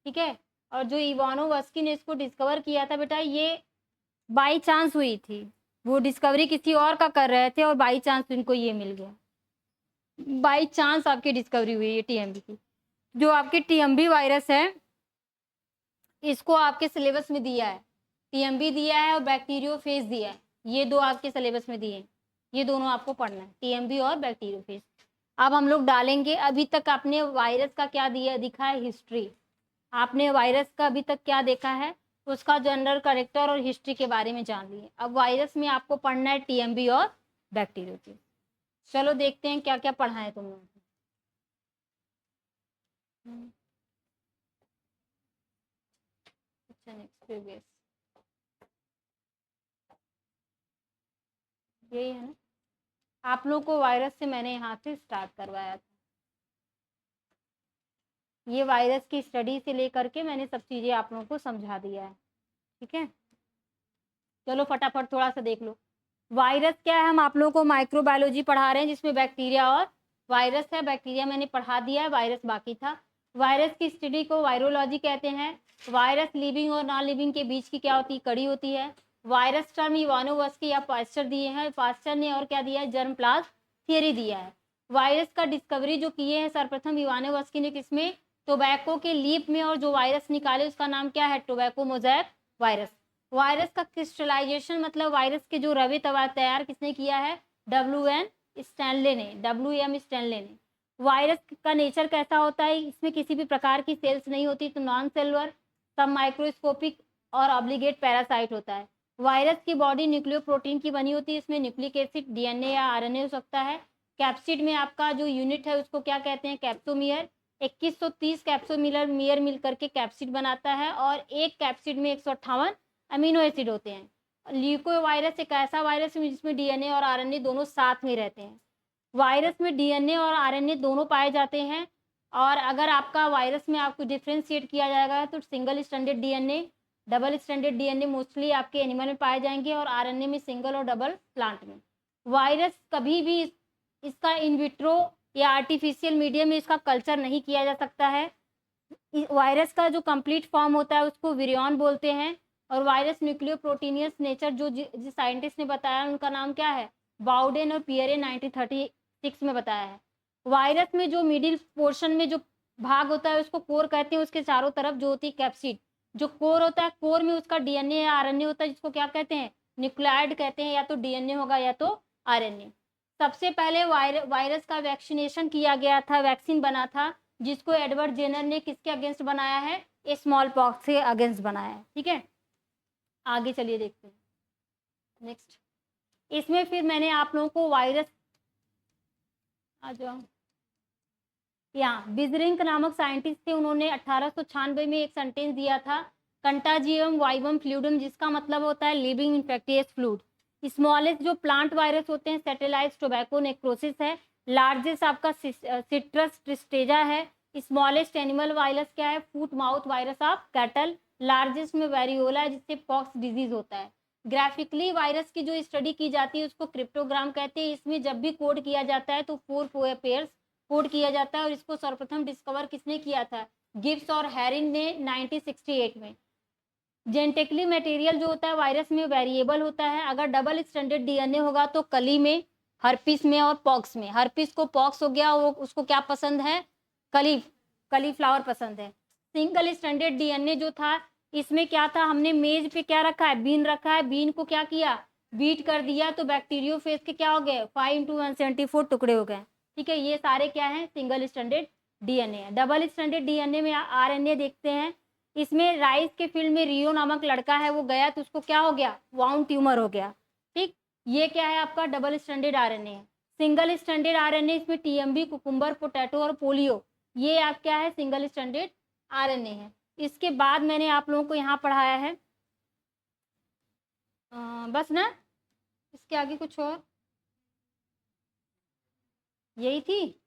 ठीक है, और जो इवानोवस्की ने इसको डिस्कवर किया था बेटा, ये बाई चांस हुई थी। वो डिस्कवरी किसी और का कर रहे थे और बाई चांस इनको ये मिल गया। बाई चांस आपकी डिस्कवरी हुई है टीएमबी की। जो आपकी टीएमबी वायरस है इसको आपके सिलेबस में दिया है, टीएमबी दिया है और बैक्टीरियोफेज दिया है। ये दो आपके सिलेबस में दिए हैं, ये दोनों आपको पढ़ना है, टीएमबी और बैक्टीरियोफेज। अब हम लोग डालेंगे, अभी तक आपने वायरस का क्या दिया दिखा है, हिस्ट्री। आपने वायरस का अभी तक क्या देखा है, उसका जनरल कैरेक्टर और हिस्ट्री के बारे में जान लिए। अब वायरस में आपको पढ़ना है टीएमबी और बैक्टीरियोफेज। चलो देखते हैं क्या क्या पढ़ा है तुम लोगों को। अच्छा नेक्स्ट प्रीवियस यही है ना। आप लोगों को वायरस से मैंने यहाँ से स्टार्ट करवाया था। ये वायरस की स्टडी से लेकर के मैंने सब चीज़ें आप लोगों को समझा दिया है। ठीक है, चलो फटाफट थोड़ा सा देख लो। वायरस क्या है, हम आप लोगों को माइक्रोबायोलॉजी पढ़ा रहे हैं जिसमें बैक्टीरिया और वायरस है। बैक्टीरिया मैंने पढ़ा दिया है, वायरस बाकी था। वायरस की स्टडी को वायरोलॉजी कहते हैं। वायरस लिविंग और नॉन लिविंग के बीच की क्या होती है, कड़ी होती है। वायरस टर्म इवानोवस्की या पास्चर दिए हैं, पास्चर ने और क्या दिया है, जर्म प्लाज्म थियरी दिया है। वायरस का डिस्कवरी जो किए हैं सर्वप्रथम इवानोवस्की ने किसमें, टोबैको के लीफ में, और जो वायरस निकाले उसका नाम क्या है, टोबैको मोज़ैक वायरस। वायरस का क्रिस्टलाइजेशन मतलब वायरस के जो रवे तैयार किसने किया है, WM स्टैनले ने। वायरस का नेचर कैसा होता है, इसमें किसी भी प्रकार की सेल्स नहीं होती, तो नॉन सेलुलर, सब माइक्रोस्कोपिक और ऑब्लिगेट पैरासाइट होता है। वायरस की बॉडी न्यूक्लियो प्रोटीन की बनी होती है, इसमें न्यूक्लिक एसिड, डीएनए या आरएनए हो सकता है। कैप्सिड में आपका जो यूनिट है उसको क्या कहते हैं, कैप्सोमियर। 2130 कैप्सोमियर मिल करके कैप्सिड बनाता है, और एक कैप्सिड में 158 अमीनो एसिड होते हैं। ल्यूको वायरस एक ऐसा वायरस है जिसमें डीएनए और आरएनए दोनों साथ में रहते हैं। वायरस में डीएनए और आरएनए दोनों पाए जाते हैं, और अगर आपका वायरस में आपको डिफ्रेंशिएट किया जाएगा तो single standard DNA, double standard DNA mostly आपके एनिमल में पाए जाएंगे, और आरएनए में सिंगल और डबल प्लांट में। वायरस कभी भी इसका इनविट्रो या आर्टिफिशियल मीडियम में इसका कल्चर नहीं किया जा सकता है। वायरस का जो कंप्लीट फॉर्म होता है उसको विरियन बोलते हैं। और वायरस न्यूक्लियोप्रोटीनियस नेचर जो जिस साइंटिस्ट ने बताया उनका नाम क्या है, बाउडेन और पियरे 1936 में बताया है। वायरस में जो मिडिल पोर्शन में जो भाग होता है उसको कोर कहते हैं, उसके चारों तरफ जो होती है कैप्सिड, जो कोर होता है, कोर में उसका डीएनए या आरएनए होता है जिसको क्या कहते हैं, न्यूक्लियाइड कहते हैं, या तो डीएनए होगा या तो आरएनए। सबसे पहले वायरस का वैक्सीनेशन किया गया था, वैक्सीन बना था, जिसको एडवर्ड जेनर ने किसके अगेंस्ट बनाया है, स्मॉल पॉक्स के अगेंस्ट बनाया है। ठीक है, आगे चलिए देखते हैं नेक्स्ट। इसमें फिर मैंने आप लोगों को वायरस, आ जाओ यहाँ, बिजरिंक नामक साइंटिस्ट थे, उन्होंने 1896 में एक सेंटेंस दिया था, कंटाजियम वाइवम फ्लूइडम, जिसका मतलब होता है लिविंग इन्फेक्टियस फ्लूइड। स्मॉलेस्ट जो प्लांट वायरस होते हैं सेटेलाइज टोबैको नेक्रोसिस है। लार्जेस्ट आपका सिट्रस ट्रिस्टेजा है। स्मॉलेस्ट एनिमल वायरस क्या है, foot mouth virus of cattle. Largest में वेरियोला है जिससे पॉक्स डिजीज होता है। ग्राफिकली वायरस की जो स्टडी की जाती है उसको क्रिप्टोग्राम कहते हैं। इसमें जब भी कोड किया जाता है तो 4 पेयर्स कोड किया जाता है। और इसको सर्वप्रथम डिस्कवर किसने किया था, गिब्स और हैरिंग ने 1968 में। जेनेटिकली मटेरियल जो होता है वायरस में वेरिएबल होता है। अगर डबल स्टैंडर्ड डीएनए होगा तो कली में, हर्पिस में और पॉक्स में। हर्पिस को पॉक्स हो गया, वो उसको क्या पसंद है, कली फ्लावर पसंद है। सिंगल स्टैंडर्ड डीएनए जो था, इसमें क्या था, हमने मेज पे क्या रखा है, बीन रखा है, बीन को क्या किया, बीट कर दिया, तो बैक्टीरियोफेज के क्या हो गए, 5 × 174 टुकड़े हो गए। ठीक है, ये सारे क्या है, सिंगल स्टैंडर्ड डीएनए है। डबल स्टैंडर्ड डीएनए में आरएनए देखते हैं। इसमें राइस के फील्ड में रियो नामक लड़का है, वो गया तो उसको क्या हो गया, वाउंड ट्यूमर हो गया। ठीक, ये क्या है आपका डबल स्टैंडर्ड आरएनए है। सिंगल स्टैंडर्ड आरएनए इसमें टीएमबी, कुकुम्बर, पोटैटो और पोलियो, ये आप क्या है, सिंगल स्टैंडर्ड आरएनए है। इसके बाद मैंने आप लोगों को यहाँ पढ़ाया है बस ना, इसके आगे कुछ और यही थी।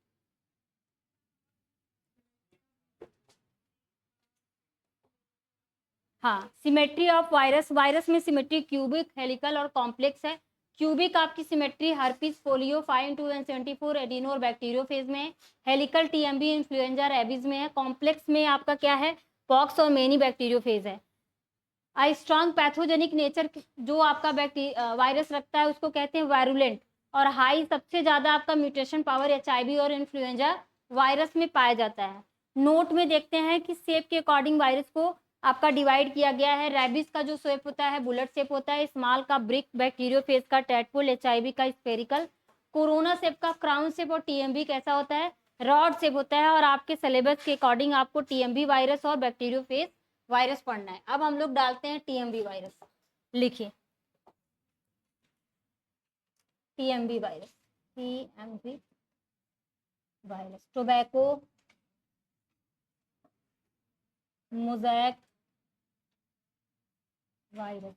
हाँ, सिमेट्री ऑफ वायरस, वायरस में सिमेट्री क्यूबिक, हेलिकल और कॉम्प्लेक्स है। क्यूबिक आपकी सिमेट्री हर्पिस, पोलियो, 5 × 174 एडिनो और बैक्टीरियोफेज में है। हेलिकल टीएमबी, इन्फ्लुएंजा, रेबीज में है। कॉम्प्लेक्स में आपका क्या है, पॉक्स और मेनी बैक्टीरियोफेज है। स्ट्रॉन्ग पैथोजेनिक नेचर जो आपका वायरस रखता है उसको कहते हैं वायरुलेंट। और हाई, सबसे ज्यादा आपका म्यूटेशन पावर एचआईवी और इन्फ्लुएंजा वायरस में पाया जाता है। नोट में देखते हैं कि शेप के अकॉर्डिंग वायरस को आपका डिवाइड किया गया है। रेबिस का जो शेप होता है बुलेट शेप होता है। स्मॉल का ब्रिक, बैक्टीरियोफेज का टैडपोल, एचआईवी का स्फेरिकल, कोरोना शेप का क्राउन शेप और टीएमबी कैसा होता है, रॉड शेप होता है। और आपके सिलेबस के अकॉर्डिंग आपको टीएमबी वायरस और बैक्टीरियोफेज वायरस पढ़ना है। अब हम लोग डालते हैं टीएमबी वायरस, लिखिए TMV virus, TMV virus, tobacco mosaic virus.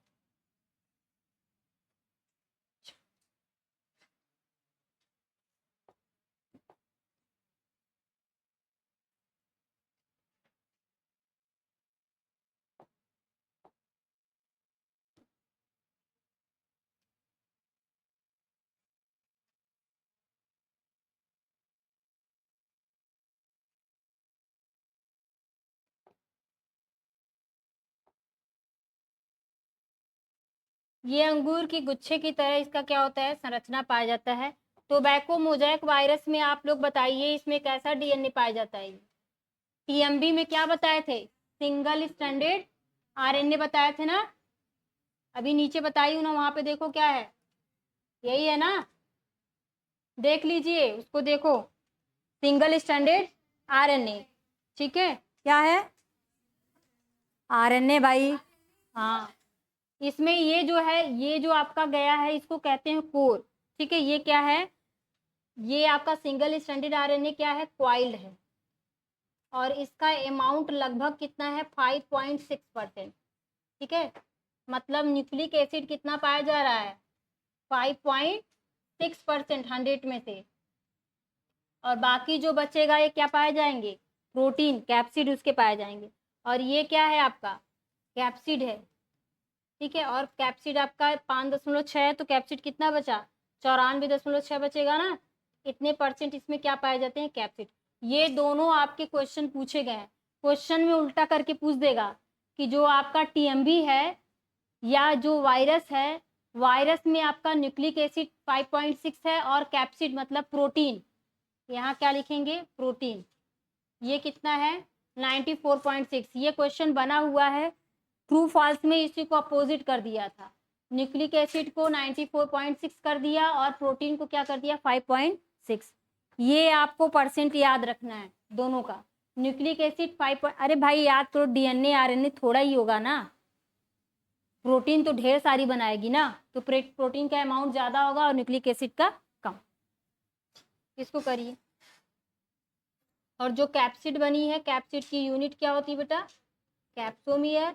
ये अंगूर की गुच्छे की तरह इसका क्या होता है, संरचना पाया जाता है। टोबैको मोज़ैक वायरस में आप लोग बताइए इसमें कैसा डीएनए पाया जाता है। टीएमबी में क्या बताए थे, सिंगल स्टैंडर्ड आरएनए बताए थे ना। अभी नीचे बताई हूँ ना, वहां पे देखो क्या है, यही है ना, देख लीजिए उसको, देखो सिंगल स्टैंडर्ड आरएनए। ठीक है, क्या है, आरएनए भाई। हाँ, इसमें ये जो है, ये जो आपका गया है इसको कहते हैं कोर। ठीक है, ये क्या है, ये आपका सिंगल स्टैंडर्ड आरएनए क्या है, क्वाइल्ड है। और इसका अमाउंट लगभग कितना है, 5.6%। ठीक है, मतलब न्यूक्लिक एसिड कितना पाया जा रहा है, 5.6% 100 में से। और बाकी जो बचेगा ये क्या पाए जाएंगे, प्रोटीन, कैप्सिड उसके पाए जाएंगे। और ये क्या है आपका, कैप्सिड है। ठीक है, और कैप्सिड आपका 5.6 है, तो कैप्सिड कितना बचा, 94.6 बचेगा ना। इतने परसेंट इसमें क्या पाए जाते हैं, कैप्सिड। ये दोनों आपके क्वेश्चन पूछे गए हैं। क्वेश्चन में उल्टा करके पूछ देगा कि जो आपका टीएमबी है या जो वायरस है, वायरस में आपका न्यूक्लिक एसिड 5.6 है और कैप्सिड मतलब प्रोटीन, यहाँ क्या लिखेंगे, प्रोटीन, ये कितना है 94.6। ये क्वेश्चन बना हुआ है, ट्रू फॉल्स में इसी को अपोजिट कर दिया था। न्यूक्लिक एसिड को 94.6 कर दिया और प्रोटीन को क्या कर दिया 5.6। ये आपको परसेंट याद रखना है दोनों का। न्यूक्लिक एसिड 5, अरे भाई याद करो, डीएनए आरएनए थोड़ा ही होगा ना, प्रोटीन तो ढेर सारी बनाएगी ना, तो प्रोटीन का अमाउंट ज्यादा होगा और न्यूक्लिक एसिड का कम। इसको करिए। और जो कैप्सिड बनी है, कैप्सिड की यूनिट क्या होती है बेटा, कैप्सोमियर।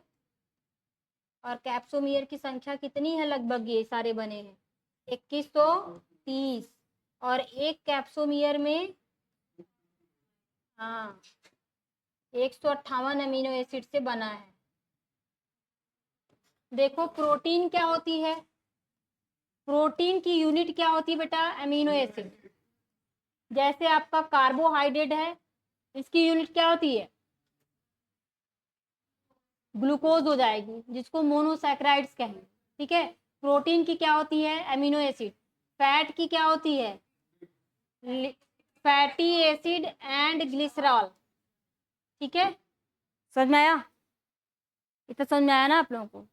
और कैप्सोमियर की संख्या कितनी है, लगभग ये सारे बने हैं 2130। और एक कैप्सोमियर में हाँ 158 अमीनो एसिड से बना है। देखो प्रोटीन क्या होती है, प्रोटीन की यूनिट क्या होती है बेटा, अमीनो एसिड। जैसे आपका कार्बोहाइड्रेट है, इसकी यूनिट क्या होती है, ग्लूकोज हो जाएगी, जिसको मोनोसैकेराइड्स कहेंगे। ठीक है, प्रोटीन की क्या होती है, अमीनो एसिड। फैट की क्या होती है, फैटी एसिड एंड ग्लिसरॉल। ठीक है, समझ में आया, इतना समझ में आया ना आप लोगों को।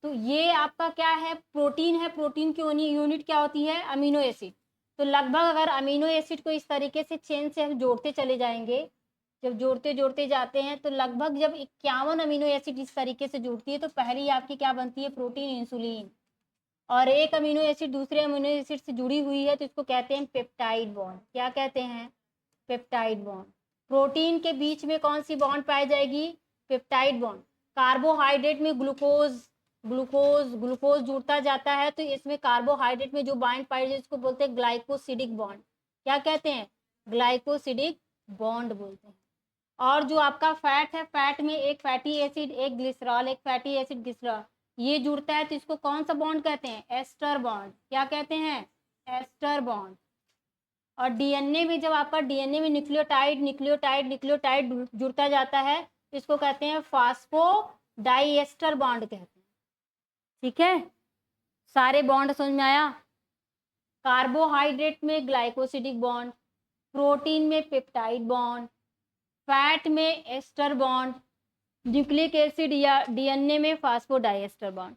तो ये आपका क्या है, प्रोटीन है, प्रोटीन की यूनिट क्या होती है, अमीनो एसिड। तो लगभग अगर अमीनो एसिड को इस तरीके से चेन से हम जोड़ते चले जाएंगे, जब जोड़ते जोड़ते जाते हैं तो लगभग जब 51 अमीनो एसिड इस तरीके से जुड़ती है तो पहली आपकी क्या बनती है, प्रोटीन, इंसुलिन। और एक अमीनो एसिड दूसरे अमीनो एसिड से जुड़ी हुई है तो इसको कहते हैं पेप्टाइड बॉन्ड। क्या कहते हैं, पेप्टाइड बॉन्ड। प्रोटीन के बीच में कौन सी बॉन्ड पाई जाएगी, पेप्टाइड बॉन्ड। कार्बोहाइड्रेट में ग्लूकोज ग्लूकोज ग्लूकोज जुड़ता जाता है तो इसमें कार्बोहाइड्रेट में जो बाइंड पाई जाए इसको बोलते हैं ग्लाइकोसिडिक बॉन्ड। क्या कहते हैं, ग्लाइकोसिडिक बॉन्ड बोलते हैं। और जो आपका फैट है, फैट में एक फैटी एसिड एक ग्लिसरॉल, एक फैटी एसिड ग्लिसरॉल, ये जुड़ता है तो इसको कौन सा बॉन्ड कहते हैं, एस्टर बॉन्ड। क्या कहते हैं, एस्टर बॉन्ड। और डीएनए में जब आपका डीएनए में न्यूक्लियोटाइड न्यूक्लियोटाइड न्यूक्लियोटाइड जुड़ता जाता है तो इसको कहते हैं फास्फोडाइएस्टर बॉन्ड कहते हैं। ठीक है, सारे बॉन्ड समझ में आया। कार्बोहाइड्रेट में ग्लाइकोसिडिक बॉन्ड, प्रोटीन में पेप्टाइड बॉन्ड, फैट में एस्टर बॉन्ड, न्यूक्लिक एसिड या डीएनए में फास्फोडाइएस्टर बॉन्ड।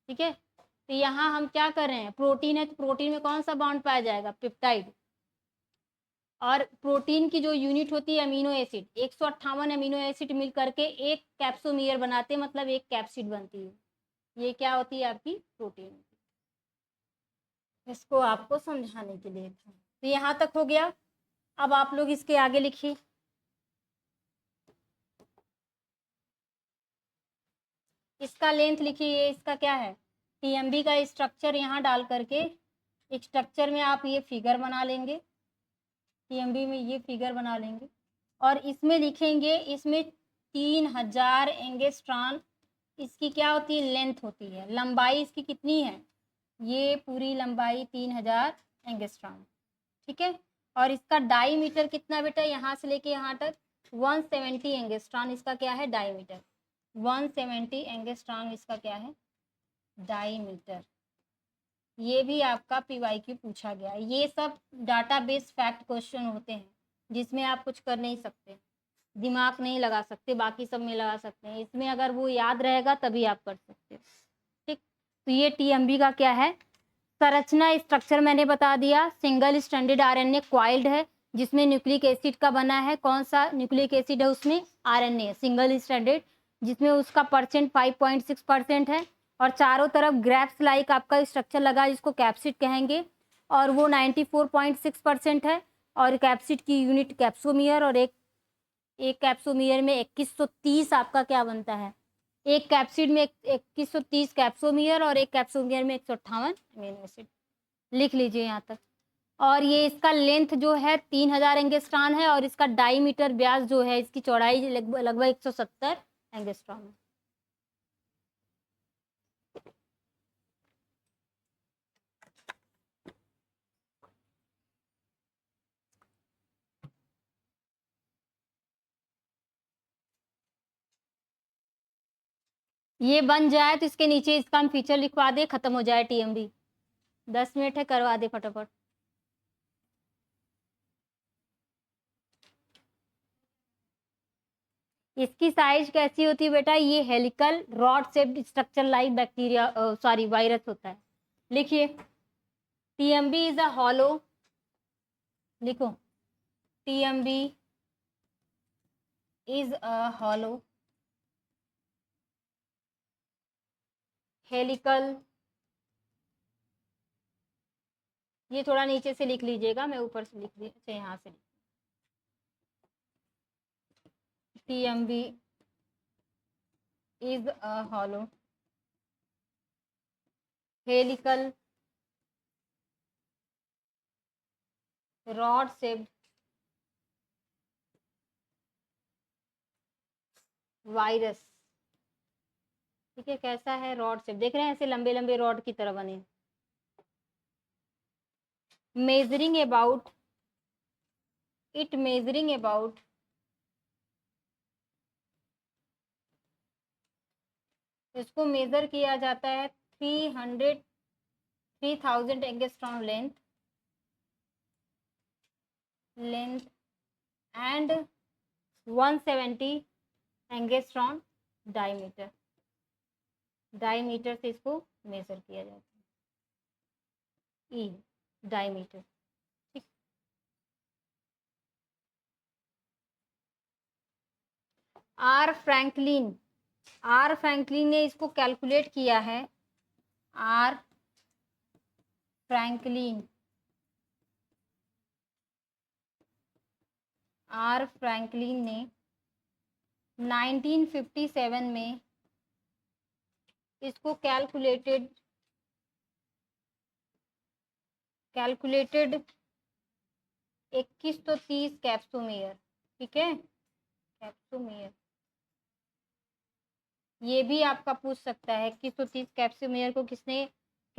ठीक है, तो यहाँ हम क्या कर रहे हैं, प्रोटीन है तो प्रोटीन में कौन सा बॉन्ड पाया जाएगा, पेप्टाइड। और प्रोटीन की जो यूनिट होती है अमीनो एसिड, 158 अमीनो एसिड मिल करके एक कैप्सोमियर बनाते हैं, मतलब एक कैप्सिड बनती है। ये क्या होती है, आपकी प्रोटीन। इसको आपको समझाने के लिए था। तो यहाँ तक हो गया। अब आप लोग इसके आगे लिखिए। इसका लेंथ लिखिए, इसका क्या है, टीएमबी का स्ट्रक्चर यहाँ डाल करके एक स्ट्रक्चर में आप ये फिगर बना लेंगे, टीएमबी में ये फिगर बना लेंगे और इसमें लिखेंगे, इसमें 3000 एंगस्ट्रॉन इसकी क्या होती है, लेंथ होती है। लंबाई इसकी कितनी है, ये पूरी लंबाई 3000 एंगस्ट्रॉन। ठीक है, और इसका डाईमीटर कितना बेटा, यहाँ से लेके यहाँ तक 170 एंगस्ट्रॉन इसका क्या है, डाईमीटर। 170 एंगस्ट्रॉन इसका क्या है, डाईमीटर। ये भी आपका पीवाईक्यू पूछा गया है। ये सब डाटाबेस फैक्ट क्वेश्चन होते हैं जिसमें आप कुछ कर नहीं सकते, दिमाग नहीं लगा सकते, बाकी सब में लगा सकते हैं। इसमें अगर वो याद रहेगा तभी आप कर सकते हो। ठीक, तो ये टीएमबी का क्या है, संरचना स्ट्रक्चर मैंने बता दिया। सिंगल स्ट्रैंडेड आरएनए क्वाइल्ड है जिसमें न्यूक्लिक एसिड का बना है। कौन सा न्यूक्लिक एसिड है उसमें, आरएनए सिंगल स्ट्रैंडेड, जिसमें उसका परसेंट 5.6% है। और चारों तरफ ग्रैप्स लाइक आपका स्ट्रक्चर लगा जिसको कैप्सिड कहेंगे और वो 94.6% है। और कैप्सिड की यूनिट कैप्सोमियर, और एक कैप्सोमियर में 2130 आपका क्या बनता है, एक कैप्सिड में 2130 कैप्सोमियर और एक कैप्सोमियर में 158 अमीनो एसिड। लिख लीजिए यहाँ तक। और ये इसका लेंथ जो है 3000 एंगस्ट्रॉन है और इसका डाईमीटर व्यास जो है, इसकी चौड़ाई लगभग 170 एंगस्ट्रॉन है। ये बन जाए तो इसके नीचे इसका हम फीचर लिखवा दे, खत्म हो जाए टीएमबी। 10 मिनट है, करवा दे फटाफट। इसकी साइज कैसी होती है बेटा? ये helical rod shaped structure like bacteria, sorry virus होता है। लिखिए, टीएमबी इज अ हॉलो, लिखो, TMV is a hollow helical, ये थोड़ा नीचे से लिख लीजिएगा, मैं ऊपर से लिख दी, अच्छा यहाँ से। TMV is a hollow helical rod shaped virus. ठीक है, कैसा है? रॉड शेप, देख रहे हैं ऐसे लंबे लंबे रॉड की तरह बने। Measuring about, it measuring about इसको मेजर किया जाता है 3000 angstrom length and 170 angstrom diameter. Diameter से इसको मेजर किया जाता है, ई डायमीटर। ठीक, आर फ्रैंकलिन ने इसको कैलकुलेट किया है। आर फ्रैंकलिन ने 1957 में इसको कैलकुलेटेड 2130 कैप्सोमीटर। ठीक है, कैप्सोमीटर, ये भी आपका पूछ सकता है 2130 कैप्सोमीटर को किसने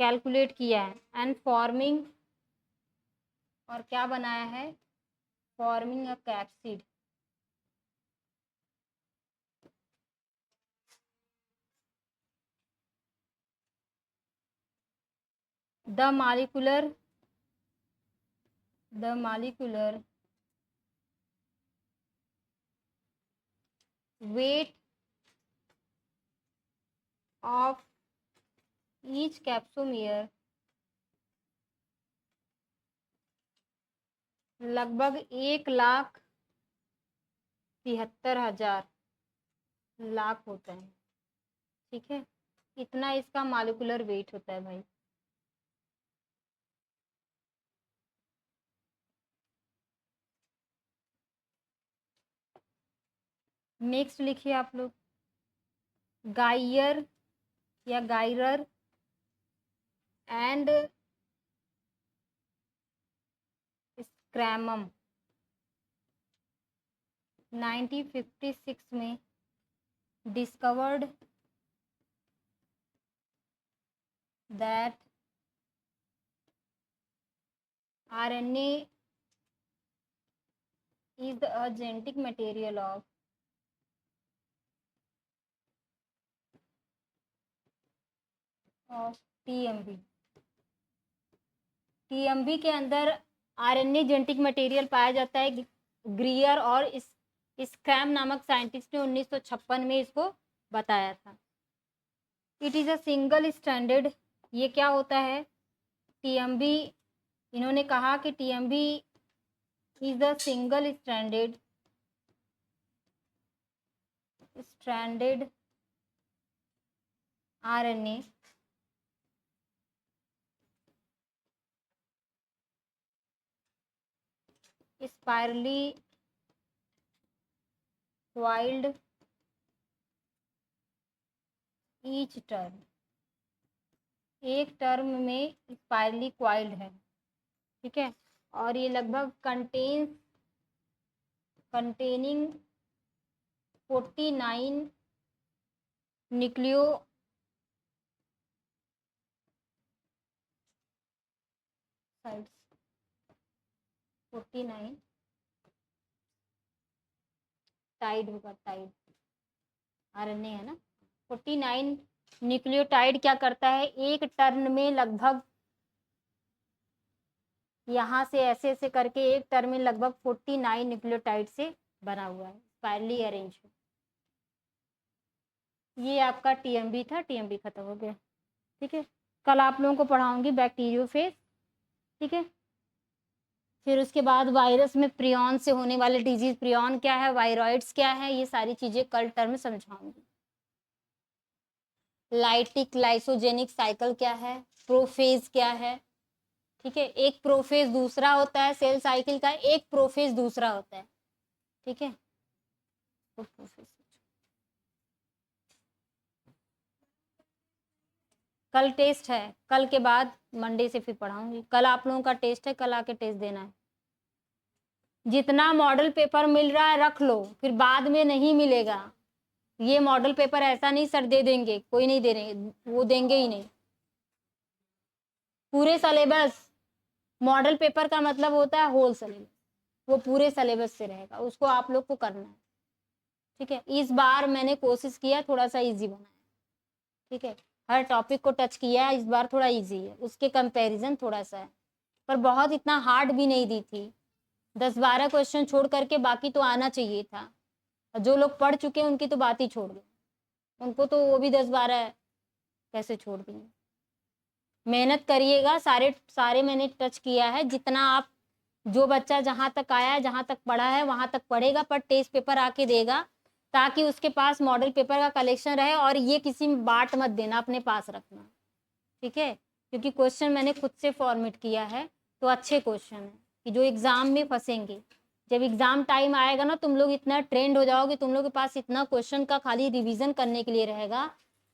कैलकुलेट किया है। एंड फॉर्मिंग, और क्या बनाया है? Forming a capsid. The molecular weight of each capsomer लगभग 1,73,000 लाख होता है। ठीक है, इतना इसका मालिकुलर वेट होता है भाई। नेक्स्ट लिखिए आप लोग, गाइयर या गाइरर एंड स्क्रैमम 1956 में discovered that RNA is a genetic material of TMB। TMB के अंदर RNA जेनेटिक मटेरियल पाया जाता है। ग्रियर और इस स्क्रैम नामक साइंटिस्ट ने 1956 में इसको बताया था। It is a single stranded, ये क्या होता है? TMB, इन्होंने कहा कि TMB is a single stranded RNA spirally coiled each term, एक टर्म में स्पाइरली क्वाइल्ड है। ठीक है, और ये लगभग कंटेनिंग 49 न्यूक्लियो 49 टाइड होगा, टाइड RNA है ना, 49 न्यूक्लियोटाइड क्या करता है, एक टर्न में लगभग यहाँ से ऐसे ऐसे करके एक टर्न में लगभग 49 न्यूक्लियोटाइड से बना हुआ है, स्पाइरली अरेंज। ये आपका टीएमबी था, टीएमबी खत्म हो गया। ठीक है, कल आप लोगों को पढ़ाऊंगी बैक्टीरियोफेज। ठीक है, फिर उसके बाद वायरस में प्रियॉन से होने वाले डिजीज, प्रियॉन क्या है, वायरॉइड्स क्या है, ये सारी चीजें कल टर्म समझाऊंगी। लाइटिक लाइसोजेनिक साइकिल क्या है, प्रोफेज क्या है। ठीक है, एक प्रोफेज दूसरा होता है सेल साइकिल का, एक प्रोफेज दूसरा होता है। ठीक है, तो प्रोफेज कल टेस्ट है, कल के बाद मंडे से फिर पढ़ाऊंगी। कल आप लोगों का टेस्ट है, कल आके टेस्ट देना है। जितना मॉडल पेपर मिल रहा है रख लो, फिर बाद में नहीं मिलेगा। ये मॉडल पेपर ऐसा नहीं सर दे देंगे, कोई नहीं दे रहे, वो देंगे ही नहीं। पूरे सिलेबस, मॉडल पेपर का मतलब होता है होल सिलेबस, वो पूरे सिलेबस से रहेगा, उसको आप लोग को करना है। ठीक है, इस बार मैंने कोशिश किया थोड़ा सा इजी बनाया। ठीक है, हर टॉपिक को टच किया है, इस बार थोड़ा इजी है, उसके कंपैरिजन थोड़ा सा है, पर बहुत इतना हार्ड भी नहीं दी थी। 10-12 क्वेश्चन छोड़ करके बाकी तो आना चाहिए था। जो लोग पढ़ चुके हैं उनकी तो बात ही छोड़ दो, उनको तो वो भी 10-12 कैसे छोड़ देंगे। मेहनत करिएगा, सारे सारे मैंने टच किया है, जितना आप, जो बच्चा जहाँ तक आया है, जहाँ तक पढ़ा है वहाँ तक पढ़ेगा, पर टेस्ट पेपर आके देगा, ताकि उसके पास मॉडल पेपर का कलेक्शन रहे। और ये किसी में बांट मत देना, अपने पास रखना। ठीक है, क्योंकि क्वेश्चन मैंने खुद से फॉर्मेट किया है, तो अच्छे क्वेश्चन है कि जो एग्जाम में फंसेंगे। जब एग्जाम टाइम आएगा ना, तुम लोग इतना ट्रेंड हो जाओगे, तुम लोग के पास इतना क्वेश्चन का खाली रिवीजन करने के लिए रहेगा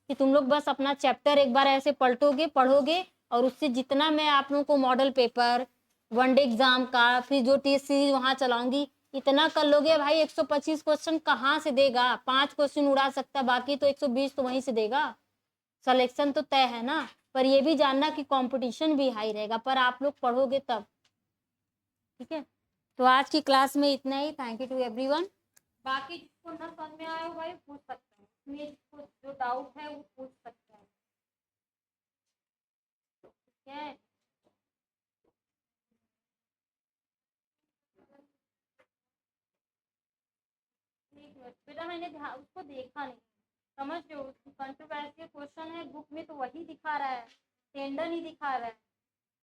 कि तुम लोग बस अपना चैप्टर एक बार ऐसे पलटोगे, पढ़ोगे, और उससे जितना मैं आप लोगों को मॉडल पेपर, वनडे एग्जाम का, फिर जो टेस्ट सीरीज वहां चलाऊंगी, इतना कर लोगे भाई। 125 क्वेश्चन कहाँ से देगा, 5 क्वेश्चन उड़ा सकता है, बाकी तो 120 तो वहीं से देगा। सिलेक्शन तो तय है ना, पर ये भी जानना कि कंपटीशन भी हाई रहेगा, पर आप लोग पढ़ोगे तब। ठीक है, तो आज की क्लास में इतना ही। Thank you to everyone. बाकी जिसको ना समझ में आया भाई पूछ सकता है, इसमें जिसको जो डाउट है वो पूछ सकता है। ठीक है, ठीक है बेटा, मैंने उसको देखा नहीं, समझ लो, कंट्रोवर्शियल क्वेश्चन है बुक में तो वही दिखा रहा है, टेंडर नहीं दिखा रहा है।